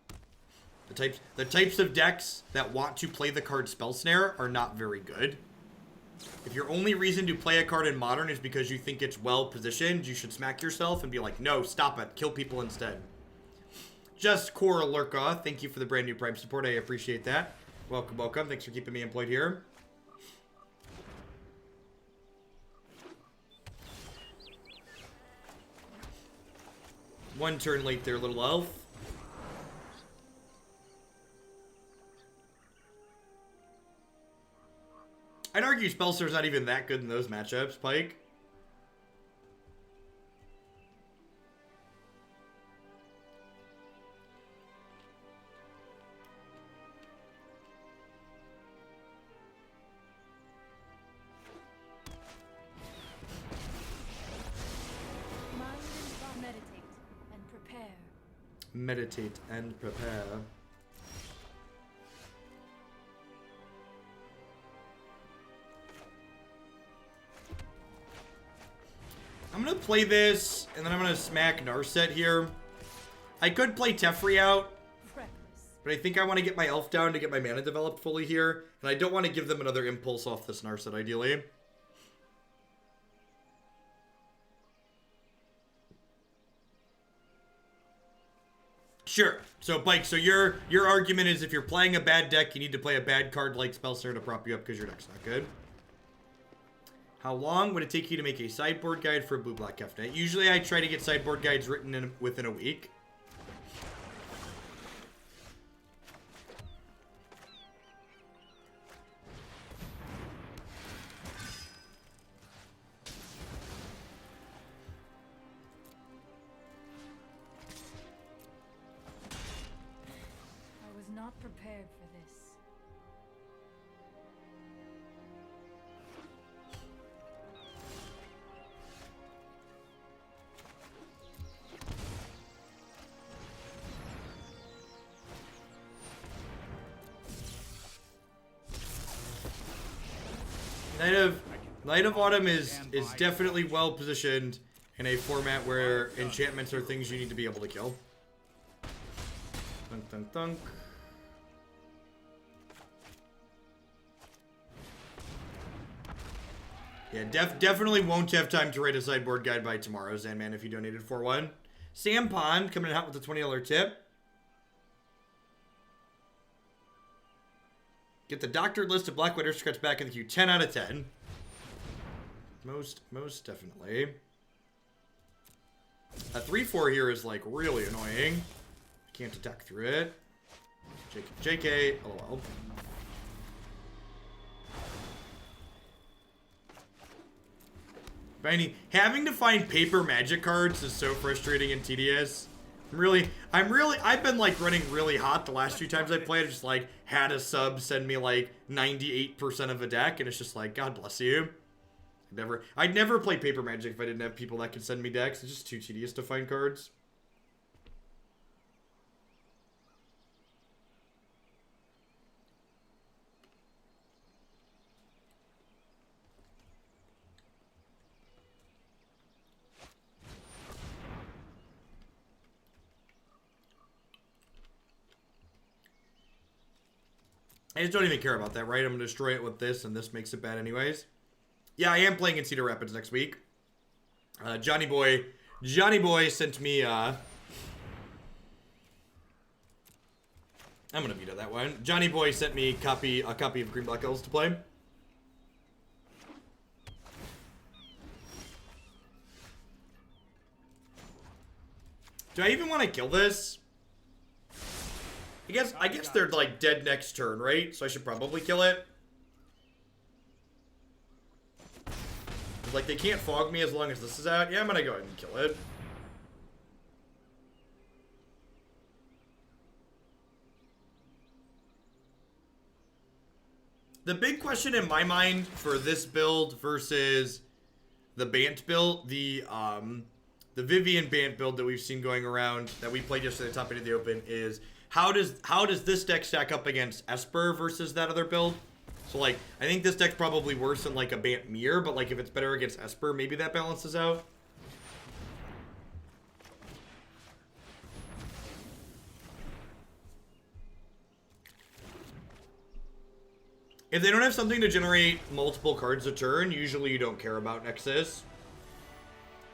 The types of decks that want to play the card Spell Snare are not very good. If your only reason to play a card in Modern is because you think it's well positioned, you should smack yourself and be like, no, stop it, kill people instead. Just Cora Lurka, thank you for the brand new Prime support, I appreciate that. Welcome, welcome, thanks for keeping me employed here. One turn late there, little elf. I'd argue Spellstar's not even that good in those matchups, Pike. Meditate and prepare. I'm gonna play this, and then I'm gonna smack Narset here. I could play Teferi out, but I think I want to get my elf down to get my mana developed fully here, and I don't want to give them another impulse off this Narset, ideally. Sure. So, Pike, so your argument is if you're playing a bad deck, you need to play a bad card like Spellsnare to prop you up because your deck's not good. How long would it take you to make a sideboard guide for a blue-black Kefnet? Usually I try to get sideboard guides written within a week. I was not prepared for this. Knight of Autumn is definitely well positioned in a format where enchantments are things you need to be able to kill. Thunk, thunk, thunk. Yeah, definitely won't have time to write a sideboard guide by tomorrow, Zanman, if you donated for one. Sam Pond coming out with a $20 tip. Get the doctored list of Black Widow Scratch back in the queue. 10 out of 10. Most definitely. A 3-4 here is like really annoying. Can't attack through it. JK, LOL. Having to find paper magic cards is so frustrating and tedious. I've been like running really hot the last few times I played. I just like had a sub send me like 98% of a deck, and it's just like, God bless you. I'd never play paper magic if I didn't have people that could send me decks. It's just too tedious to find cards. I just don't even care about that, right? I'm going to destroy it with this, and this makes it bad anyways. Yeah, I am playing in Cedar Rapids next week. Johnny Boy sent me, I'm going to veto that one. Johnny Boy sent me a copy of Green Black Elves to play. Do I even want to kill this? I guess they're like dead next turn, right? So I should probably kill it. Like, they can't fog me as long as this is out. Yeah, I'm gonna go ahead and kill it. The big question in my mind for this build versus the Bant build, the Vivien Bant build that we've seen going around that we played yesterday at the top 8 of the open is how does this deck stack up against Esper versus that other build? So, like, I think this deck's probably worse than, like, a Bant Mirror, but, like, if it's better against Esper, maybe that balances out. If they don't have something to generate multiple cards a turn, usually you don't care about Nexus.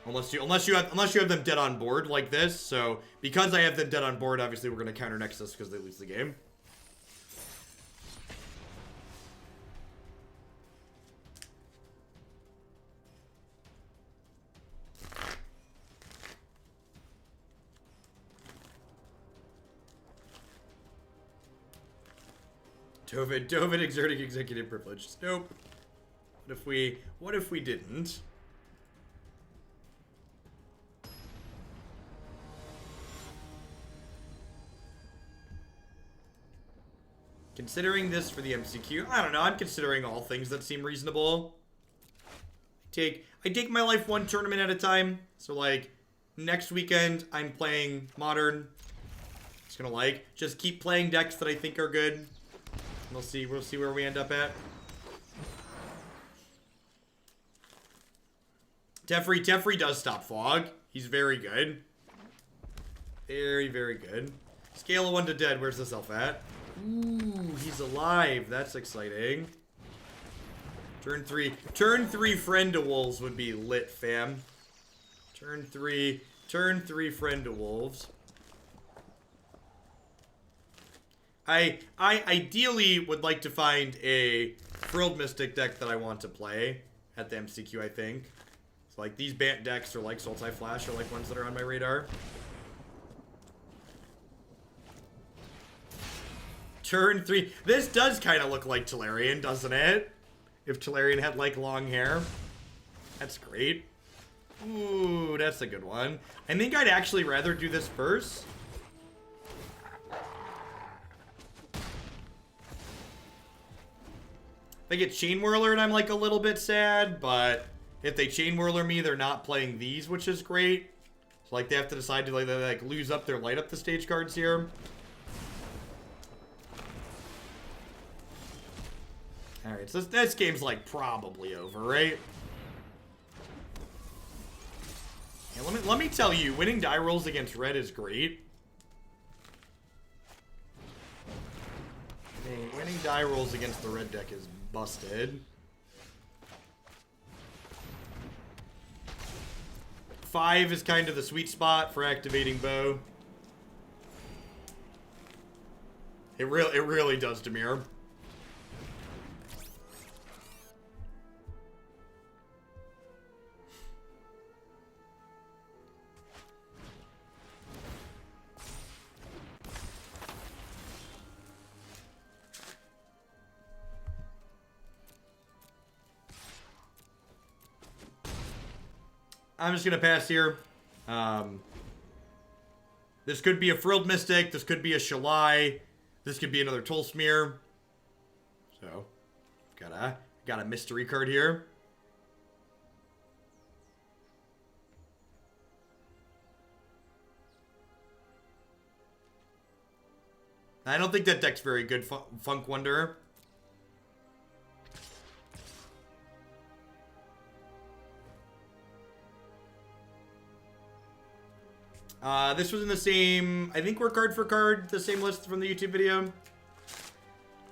Unless you have them dead on board like this. So, because I have them dead on board, obviously we're going to counter Nexus because they lose the game. Dovin exerting executive privilege. Nope. What if we didn't? Considering this for the MCQ, I don't know. I'm considering all things that seem reasonable. I take my life one tournament at a time. So, like, next weekend I'm playing Modern. Just gonna like just keep playing decks that I think are good. We'll see where we end up at. Teferi does stop fog. He's very good. Very, very good. Scale of 1 to dead. Where's this elf at? Ooh, he's alive. That's exciting. Turn 3 friend to wolves would be lit, fam. Turn 3 friend to wolves. I ideally would like to find a Frilled Mystic deck that I want to play at the MCQ, I think. So like these Bant decks or like Sultai Flash are like ones that are on my radar. Turn 3. This does kind of look like Tolarian, doesn't it? If Tolarian had like long hair. That's great. Ooh, that's a good one. I think I'd actually rather do this first. They get Chain Whirler and I'm like a little bit sad, but if they Chain Whirler me, they're not playing these, which is great. So like they have to decide to like lose up their light up the stage cards here. Alright, so this game's like probably over, right? Yeah, let me tell you, winning die rolls against red is great. Winning die rolls against the red deck is busted. 5 is kind of the sweet spot for activating bow. It really does, Demir. I'm just gonna pass here. This could be a Frilled Mystic. This could be a Shalai. This could be another Tolsimir. So, got a mystery card here. I don't think that deck's very good, Funk Wanderer. This was in the same, I think we're card for card, the same list from the YouTube video.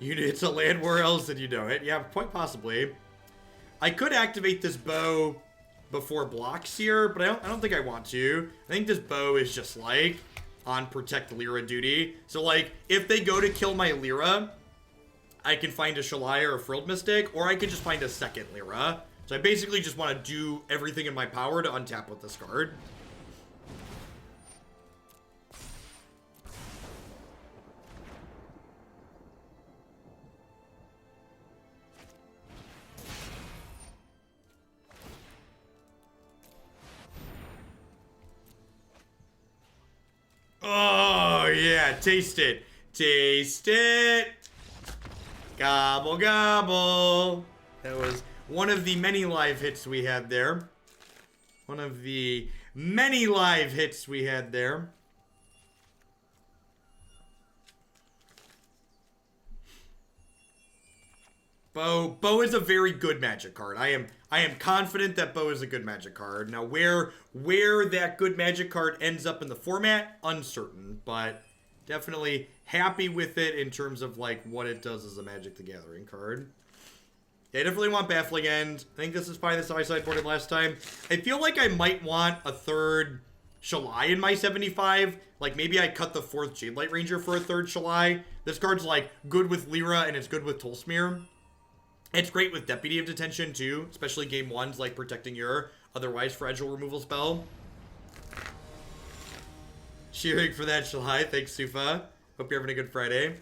It's a Llanowar Elves and you know it. Yeah, quite possibly. I could activate this bow before blocks here, but I don't think I want to. I think this bow is just like on protect Lyra duty. So like, if they go to kill my Lyra, I can find a Shalai or a Frilled Mystic, or I can just find a second Lyra. So I basically just want to do everything in my power to untap with this card. Oh, yeah. Taste it. Taste it. Gobble, gobble. That was one of the many live hits we had there. One of the many live hits we had there. Bow is a very good Magic card. I am confident that Bow is a good Magic card. Now, where that good Magic card ends up in the format, uncertain, but definitely happy with it in terms of like what it does as a Magic the Gathering card. Yeah, I definitely want Baffling End. I think this is fine. This is how I sideboarded last time. I feel like I might want a third Shalai in my 75. Like maybe I cut the 4th Jadelight Ranger for a third Shalai. This card's like good with Lyra and it's good with Tolsimir. It's great with Deputy of Detention, too. Especially game 1's, like, protecting your otherwise fragile removal spell. Cheering for that, Shalai. Thanks, Sufa. Hope you're having a good Friday.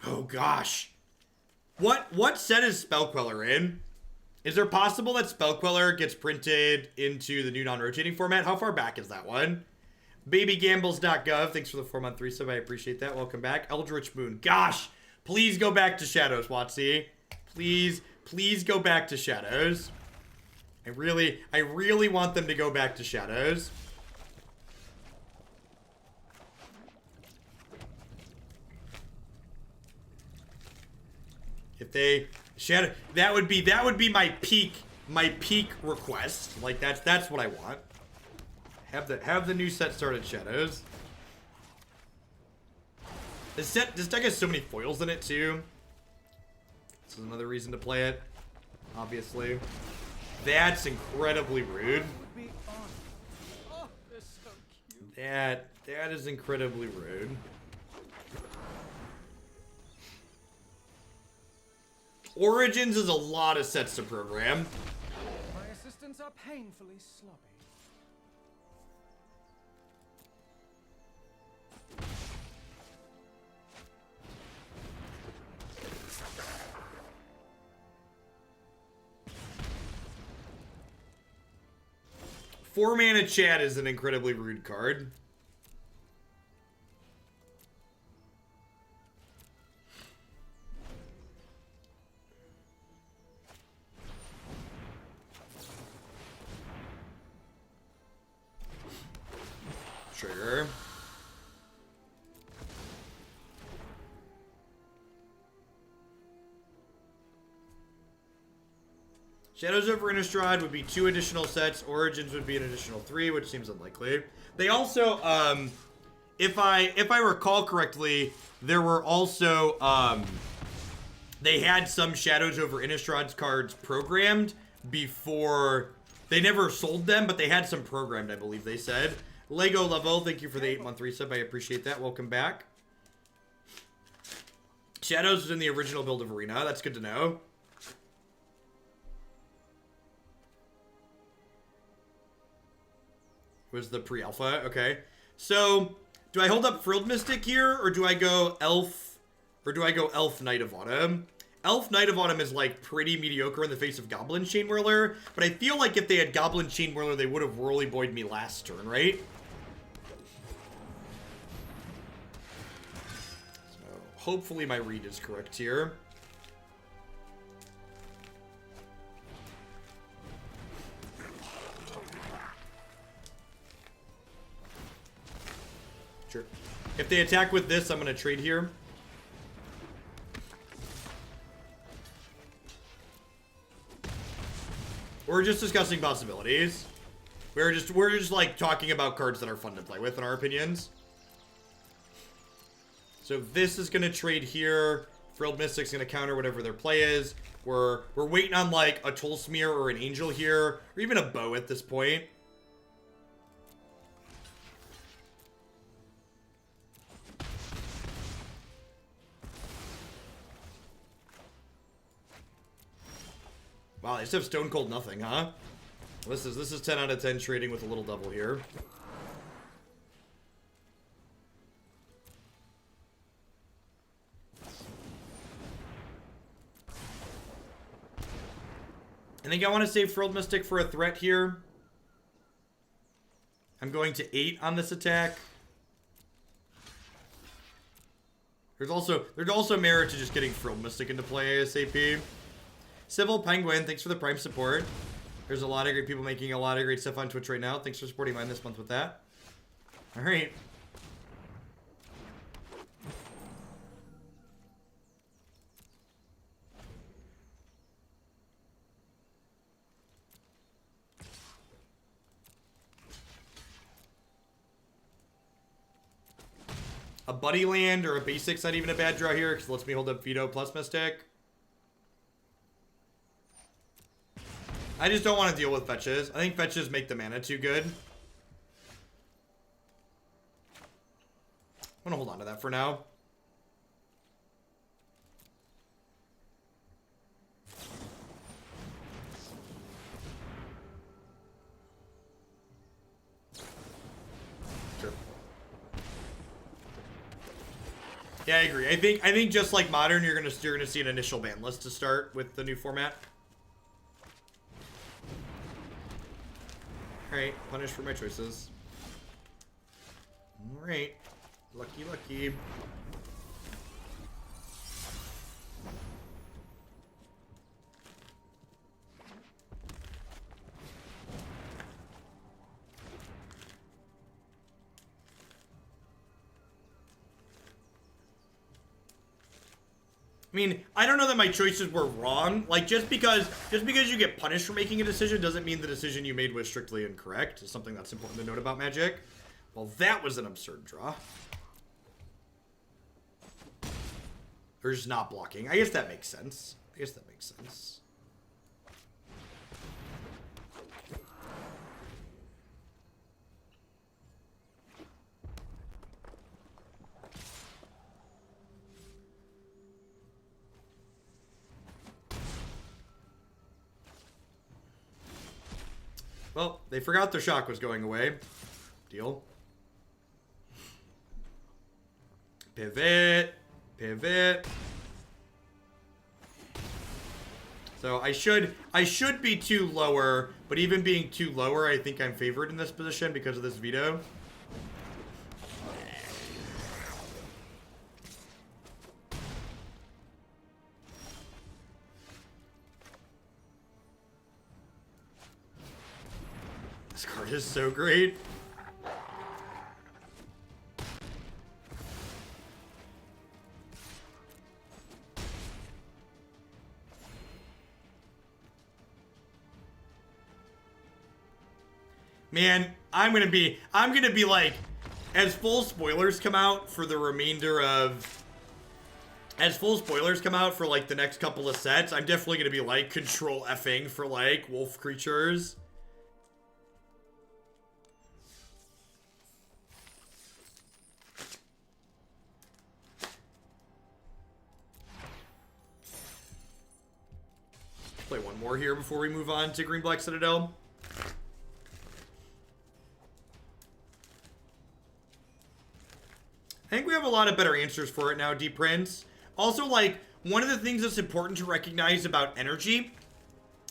Oh, gosh. What set is Spell Queller in? Is there possible that Spell Queller gets printed into the new non-rotating format? How far back is that one? Babygambles.gov. Thanks for the 4-month resub. I appreciate that. Welcome back. Eldritch Moon. Gosh, Please go back to Shadows, Watsy. Please go back to Shadows. I really want them to go back to Shadows. If they that would be my peak request. Like that's what I want. Have the new set started Shadows. This deck has so many foils in it too. This is another reason to play it. Obviously. That's incredibly rude. That is incredibly rude. Origins is a lot of sets to program. My assistants are painfully sloppy. Four mana Chad is an incredibly rude card. Trigger. Shadows over Innistrad would be 2 additional sets. Origins would be an additional 3, which seems unlikely. They also, if I recall correctly, there were also, they had some Shadows over Innistrad's cards programmed before. They never sold them, but they had some programmed, I believe they said. Lego Level, thank you for the 8-month resub. I appreciate that. Welcome back. Shadows was in the original build of Arena. That's good to know. Was the pre-alpha. Okay. So, do I hold up Frilled Mystic here, or do I go Elf, Knight of Autumn? Elf Knight of Autumn is, like, pretty mediocre in the face of Goblin Chainwhirler, but I feel like if they had Goblin Chainwhirler, they would have Whirly Boyed me last turn, right? So, hopefully my read is correct here. Sure. If they attack with this, I'm going to trade here. We're just discussing possibilities. We're just like talking about cards that are fun to play with in our opinions. So this is going to trade here. Frilled Mystic's going to counter whatever their play is. We're waiting on like a Tolsimir or an Angel here, or even a Bow at this point. Wow, they just have Stone Cold nothing, huh? This is 10 out of 10 trading with a little double here. I think I want to save Frilled Mystic for a threat here. I'm going to 8 on this attack. There's also merit to just getting Frilled Mystic into play ASAP. Civil Penguin, thanks for the Prime support. There's a lot of great people making a lot of great stuff on Twitch right now. Thanks for supporting mine this month with that. All right. A Buddy Land or a Basic's not even a bad draw here because it lets me hold up Veto plus Mystic. I just don't want to deal with fetches. I think fetches make the mana too good. I'm gonna hold on to that for now. Sure. Yeah, I agree. I think just like Modern, you're gonna see an initial ban list to start with the new format. Alright, punished for my choices. Alright. Lucky, lucky. I mean, I don't know that my choices were wrong. Like, just because you get punished for making a decision doesn't mean the decision you made was strictly incorrect. It's something that's important to note about Magic. Well, that was an absurd draw. They're just not blocking. I guess that makes sense. Well, they forgot their shock was going away. Deal. Pivot. So I should be 2 lower, but even being 2 lower, I think I'm favored in this position because of this veto. This card is so great. Man, I'm gonna be like, as full spoilers come out for the remainder of, as full spoilers come out for like the next couple of sets, I'm definitely gonna be like control effing for like wolf creatures. Play one more here before we move on to Green Black Citadel. I think we have a lot of better answers for it now, Deep Prince. Also, like, one of the things that's important to recognize about energy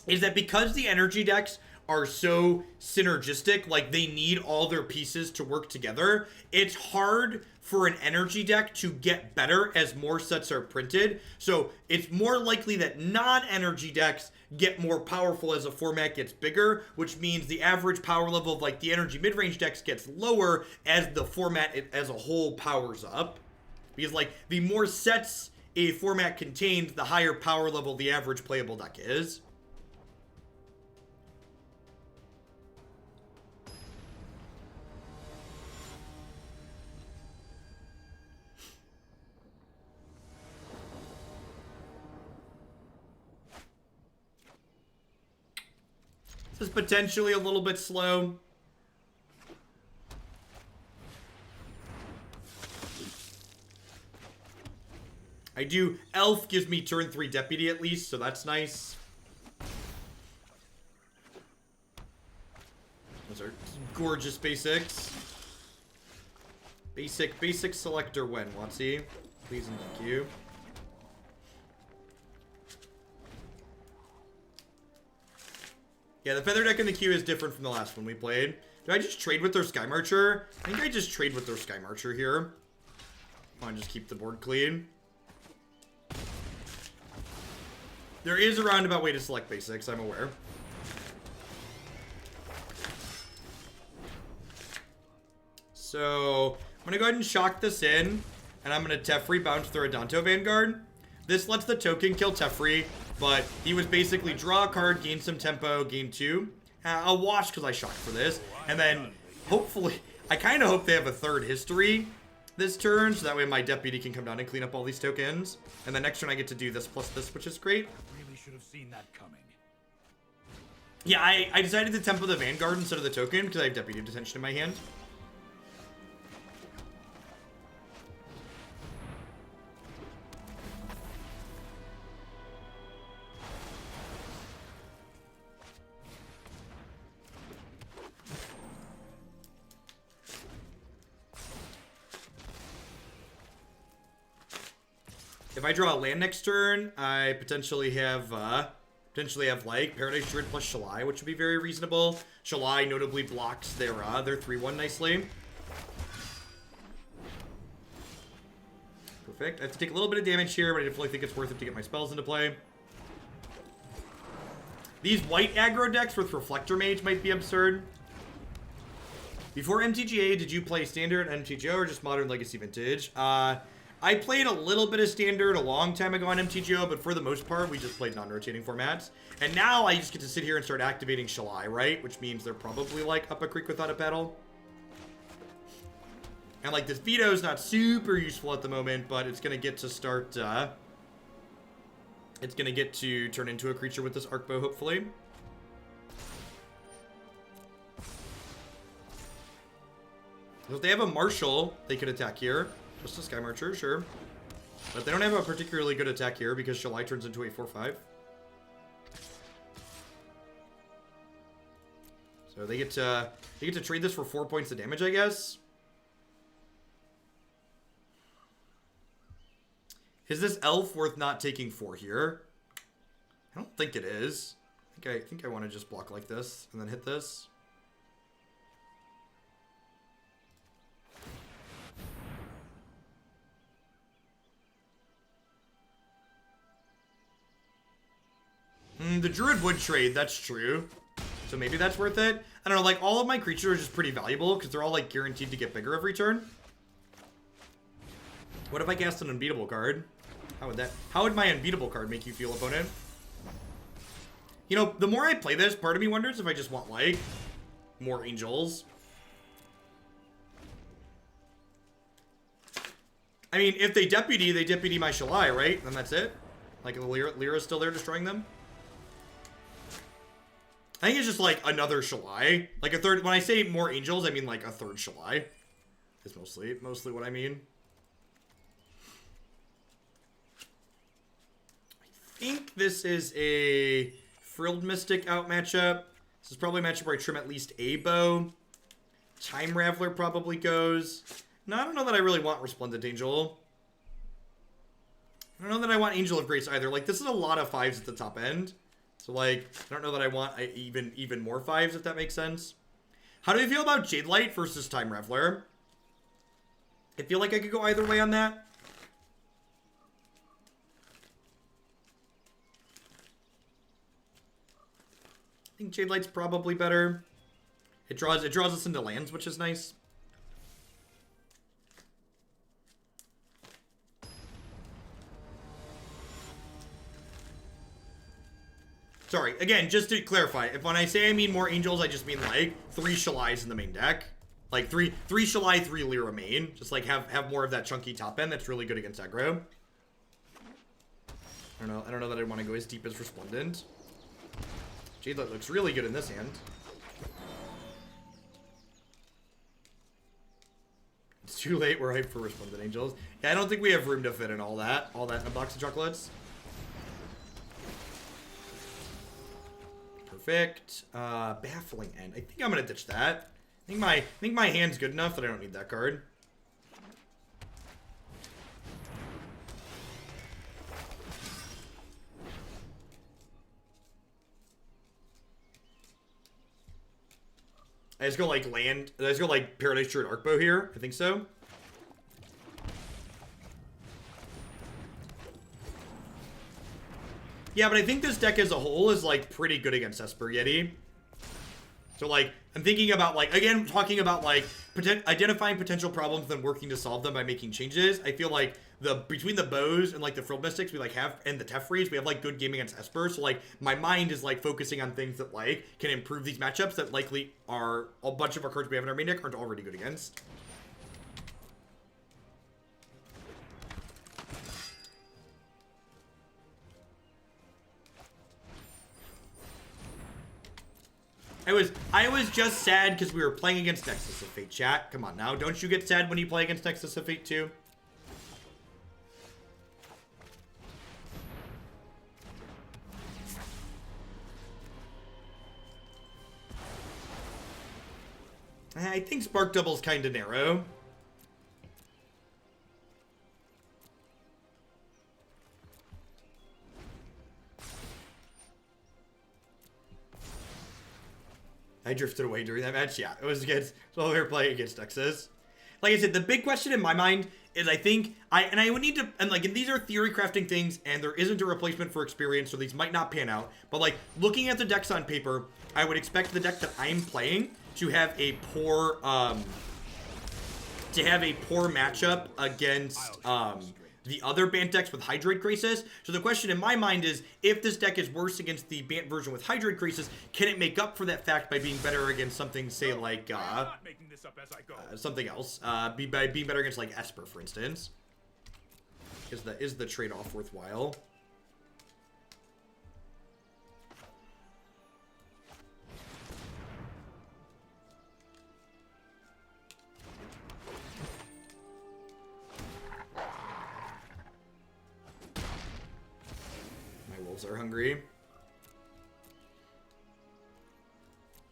is that because the energy decks are so synergistic, like they need all their pieces to work together, it's hard for an energy deck to get better as more sets are printed. So it's more likely that non-energy decks get more powerful as a format gets bigger, which means the average power level of like the energy mid-range decks gets lower as the format as a whole powers up. Because like the more sets a format contains, the higher power level the average playable deck is. This is potentially a little bit slow. I do. Elf gives me turn 3 Deputy at least, so that's nice. Those are gorgeous basics. Basic selector when, Watsy. Please and thank you. Yeah, the feather deck in the queue is different from the last one we played. Do I just trade with their Sky Marcher? I think I just trade with their Sky Marcher here. I want to just keep the board clean. There is a roundabout way to select basics, I'm aware. So, I'm going to go ahead and shock this in. And I'm going to Teferi bounce the Redanto Vanguard. This lets the token kill Teferi, but he was basically draw a card, gain some tempo, gain 2. I'll watch because I shocked for this. And then, hopefully, I kind of hope they have a third history this turn, so that way my Deputy can come down and clean up all these tokens. And then next turn I get to do this plus this, which is great. Really should have seen that coming. Yeah, I decided to tempo the Vanguard instead of the token because I have Deputy of Detention in my hand. If I draw a land next turn, I potentially have like Paradise Druid plus Shalai, which would be very reasonable. Shalai notably blocks their 3/1 nicely. Perfect. I have to take a little bit of damage here, but I definitely think it's worth it to get my spells into play. These white aggro decks with Reflector Mage might be absurd. Before MTGA, did you play Standard, MTGO, or just Modern Legacy Vintage? I played a little bit of Standard a long time ago on MTGO, but for the most part, we just played non-rotating formats. And now I just get to sit here and start activating Shalai, right? Which means they're probably, like, up a creek without a paddle. And, like, this Veto is not super useful at the moment, but it's going to get to start, it's going to get to turn into a creature with this Arkbow, hopefully. So if they have a Marshal, they could attack here. Just a Sky Marcher, sure. But they don't have a particularly good attack here because Shalai turns into a 4/5. So they get to trade this for 4 points of damage, I guess. Is this elf worth not taking 4 here? I don't think it is. I think I want to just block like this and then hit this. The Druid would trade, that's true. So maybe that's worth it. I don't know, like, all of my creatures are just pretty valuable because they're all, like, guaranteed to get bigger every turn. What if I cast an unbeatable card? How would my unbeatable card make you feel, opponent? You know, the more I play this, part of me wonders if I just want, like, more angels. I mean, if they deputy my Shalai, right? Then that's it. Like, the Lyra's still there destroying them. I think it's just, like, another Shalai. Like, a third... When I say more angels, I mean, like, a third Shalai. Is mostly what I mean. I think this is a Frilled Mystic out matchup. This is probably a matchup where I trim at least a bow. Time Raveler probably goes. No, I don't know that I really want Resplendent Angel. I don't know that I want Angel of Grace either. Like, this is a lot of 5s at the top end. So, like, I don't know that I want even more 5s, if that makes sense. How do you feel about Jadelight versus Time Raveler? I feel like I could go either way on that. I think Jadelight's probably better. It draws us into lands, which is nice. Sorry, again, just to clarify, if when I say I mean more angels, I just mean like 3 Shalais in the main deck. Like three Shalai, 3 Lyra main. Just like have more of that chunky top end that's really good against aggro. I don't know that I want to go as deep as Resplendent. Jadelight looks really good in this hand. It's too late, we're hyped for Resplendent Angels. Yeah, I don't think we have room to fit in all that in a box of chocolates. Perfect. Baffling End. I think I'm gonna ditch that. I think my hand's good enough that I don't need that card. I just go like Paradise Druid Arkbow here. I think so. Yeah, but I think this deck as a whole is, like, pretty good against Esper Yeti. So, like, I'm thinking about, like, again, talking about, like, identifying potential problems, then working to solve them by making changes. I feel like between the bows and, like, the Frilled Mystics we, like, have, and the Teferis, we have, like, good game against Esper. So, like, my mind is, like, focusing on things that, like, can improve these matchups that likely are a bunch of our cards we have in our main deck aren't already good against. I was just sad because we were playing against Nexus of Fate, chat. Come on now. Don't you get sad when you play against Nexus of Fate too? I think Spark Double's kind of narrow. I drifted away during that match. Yeah, it was against. So we were playing against Nexus. Like I said, the big question in my mind is I think I would need to, and like, and these are theory crafting things, and there isn't a replacement for experience, so these might not pan out. But like, looking at the decks on paper, I would expect the deck that I'm playing to have a poor to have a poor matchup against the other Bant decks with Hydrate Graces. So the question in my mind is, if this deck is worse against the Bant version with Hydrate Graces, can it make up for that fact by being better against something, say, like, something else? By being better against, like, Esper, for instance. Is the trade-off worthwhile? Are hungry.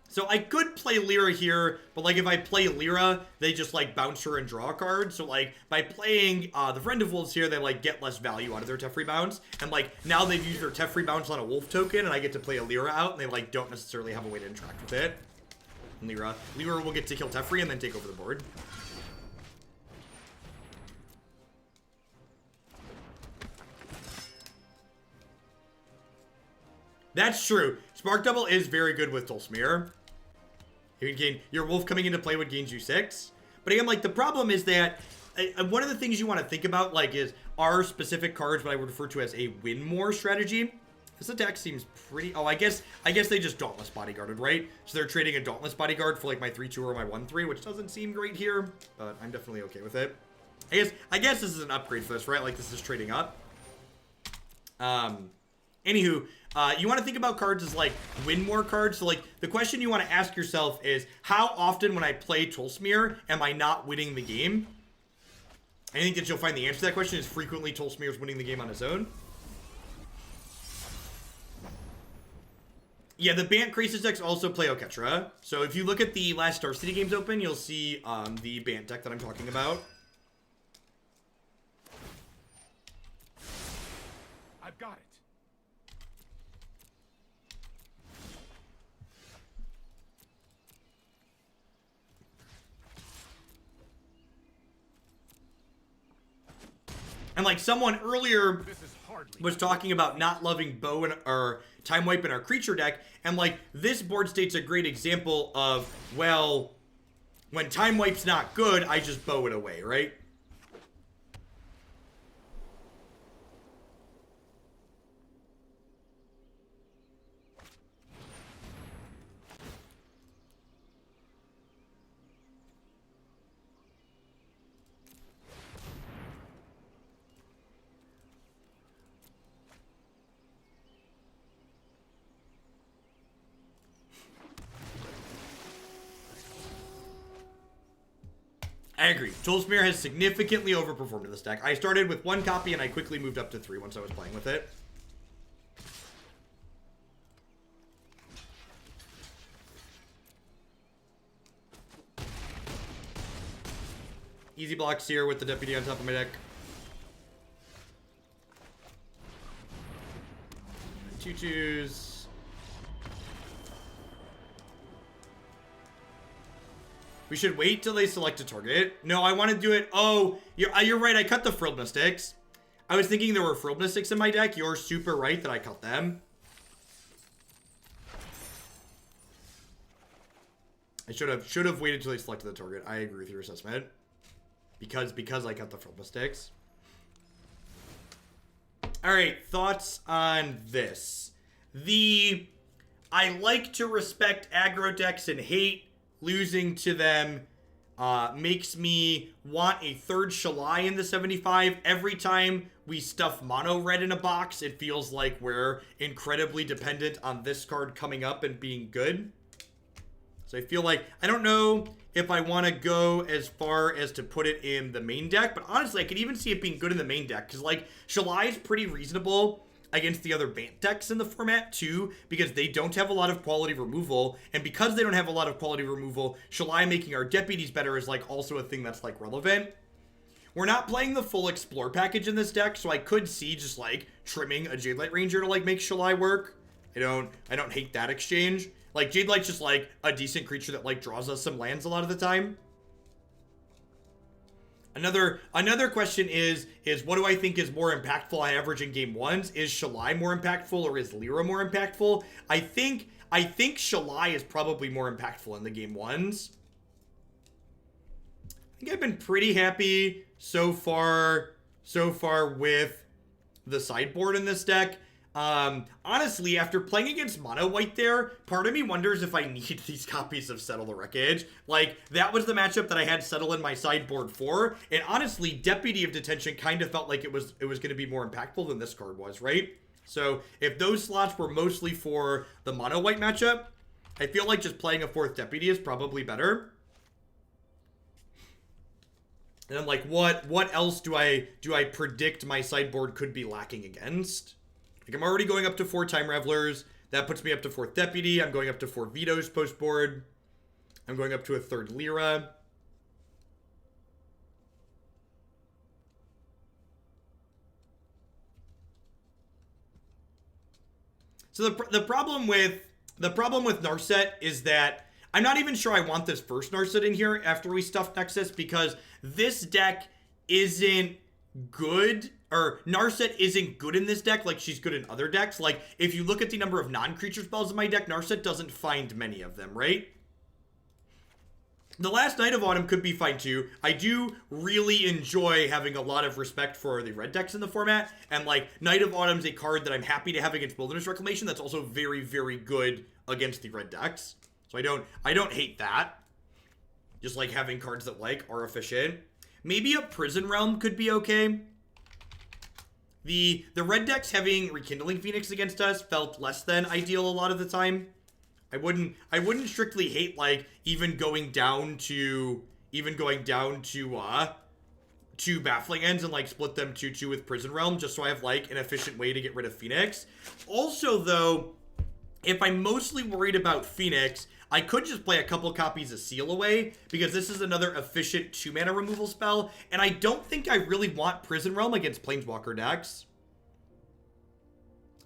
So I could play Lyra here, but like if I play Lyra, they just like bounce her and draw a card. So like by playing the Friend of Wolves here, they like get less value out of their Teferi bounce. And like now they've used their Teferi bounce on a wolf token, and I get to play a Lyra out, and they like don't necessarily have a way to interact with it. And Lyra will get to kill Teferi and then take over the board. That's true. Spark Double is very good with Tolsimir. Your wolf coming into play would gain you 6. But again, like, the problem is that one of the things you want to think about, like, is are specific cards what I would refer to as a win more strategy. This attack seems pretty... Oh, I guess they just Dauntless Bodyguarded, right? So they're trading a Dauntless Bodyguard for, like, my 3-2 or my 1-3, which doesn't seem great here. But I'm definitely okay with it. I guess this is an upgrade for this, right? Like, this is trading up. Anywho... you want to think about cards as, like, win more cards. So, like, the question you want to ask yourself is, how often when I play Tolsimir am I not winning the game? I think that you'll find the answer to that question is frequently Tolsimir's winning the game on his own. Yeah, the Bant Graces decks also play Oketra. So if you look at the last Star City games open, you'll see the Bant deck that I'm talking about. I've got it. And like someone earlier was talking about not loving bow or time wipe in our creature deck, and like this board state's a great example of, well, when time wipe's not good, I just bow it away, right? I agree. Tolsimir has significantly overperformed in this deck. I started with 1 copy and I quickly moved up to 3 once I was playing with it. Easy blocks here with the Deputy on top of my deck. 2/2s. We should wait till they select a target. No, I want to do it. Oh, you're right. I cut the Frilled Mystics. I was thinking there were Frilled Mystics in my deck. You're super right that I cut them. I should have waited till they selected the target. I agree with your assessment. Because I cut the Frilled Mystics. All right, thoughts on this. I like to respect aggro decks and hate losing to them makes me want a 3rd Shalai in the 75. Every time we stuff mono red in a box, it feels like we're incredibly dependent on this card coming up and being good. So I feel like, I don't know if I want to go as far as to put it in the main deck, but honestly, I could even see it being good in the main deck, because like, Shalai is pretty reasonable against the other Bant decks in the format too, because they don't have a lot of quality removal, and because they don't have a lot of quality removal, Shalai making our deputies better is like also a thing that's like relevant. We're not playing the full Explore package in this deck, so I could see just like trimming a Jadelight Ranger to like make Shalai work. I don't hate that exchange. Like Jadelight's just like a decent creature that like draws us some lands a lot of the time. Another question is what do I think is more impactful on average in game 1s? Is Shalai more impactful or is Lyra more impactful? I think Shalai is probably more impactful in the game 1s. I think I've been pretty happy so far with the sideboard in this deck. Honestly, after playing against mono white there, part of me wonders if I need these copies of Settle the Wreckage. Like, that was the matchup that I had Settle in my sideboard for, and honestly, Deputy of Detention kind of felt like it was going to be more impactful than this card was, right? So, if those slots were mostly for the mono white matchup, I feel like just playing a 4th Deputy is probably better. And I'm like, what else do I predict my sideboard could be lacking against? Like, I'm already going up to 4 Time Ravelers. That puts me up to 4th Deputy. I'm going up to 4 Vetoes post-board. I'm going up to a 3rd Lyra. So the problem with Narset is that I'm not even sure I want this first Narset in here after we stuff Nexus, because this deck isn't good, or Narset isn't good in this deck like she's good in other decks. Like, if you look at the number of non-creature spells in my deck, Narset doesn't find many of them, right? The last Knight of Autumn could be fine too. I do really enjoy having a lot of respect for the red decks in the format, and like, Knight of Autumn's a card that I'm happy to have against Wilderness Reclamation that's also very, very good against the red decks. So I don't hate that. Just like having cards that like are efficient. Maybe a Prison Realm could be okay. The red decks having Rekindling Phoenix against us felt less than ideal a lot of the time. I wouldn't strictly hate like even going down to 2 Baffling Ends and like split them 2-2 with Prison Realm, just so I have like an efficient way to get rid of Phoenix. Also though, if I'm mostly worried about Phoenix, I could just play a couple copies of Seal Away, because this is another efficient 2-mana removal spell, and I don't think I really want Prison Realm against Planeswalker decks.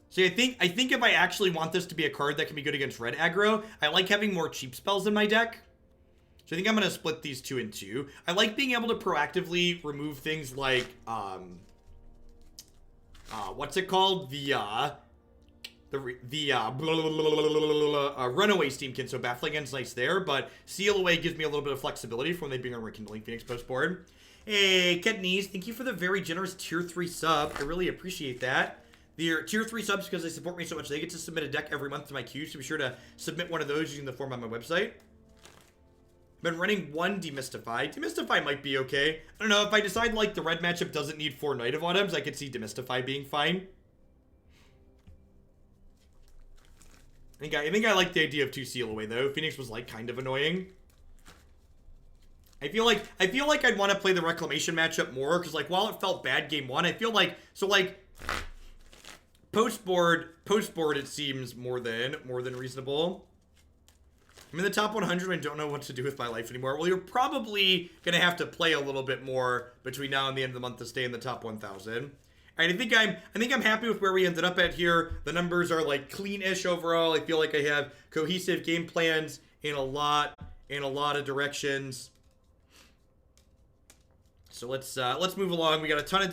So I think if I actually want this to be a card that can be good against red aggro, I like having more cheap spells in my deck. So I think I'm going to split these 2 in 2. I like being able to proactively remove things like, what's it called? Runaway Steamkin, so Baffling End's nice there, but Seal Away gives me a little bit of flexibility from they being on Rekindling Phoenix post board. Hey, Ketnese, thank you for the very generous tier 3 sub. I really appreciate that. The tier 3 subs, because they support me so much, they get to submit a deck every month to my queue, so be sure to submit one of those using the form on my website. Been running 1 Demystify. Demystify might be okay. I don't know, if I decide like the red matchup doesn't need 4 Knight of Autumns, I could see Demystify being fine. I think I like the idea of 2 Seal Away though. Phoenix was like kind of annoying. I feel like I'd want to play the Reclamation matchup more, because like while it felt bad game 1, I feel like post board it seems more than reasonable. I'm in the top 100 and don't know what to do with my life anymore. Well, you're probably gonna have to play a little bit more between now and the end of the month to stay in the top 1,000. All right, I think I'm happy with where we ended up at here. The numbers are like clean-ish overall. I feel like I have cohesive game plans in a lot of directions. So let's move along. We got a ton of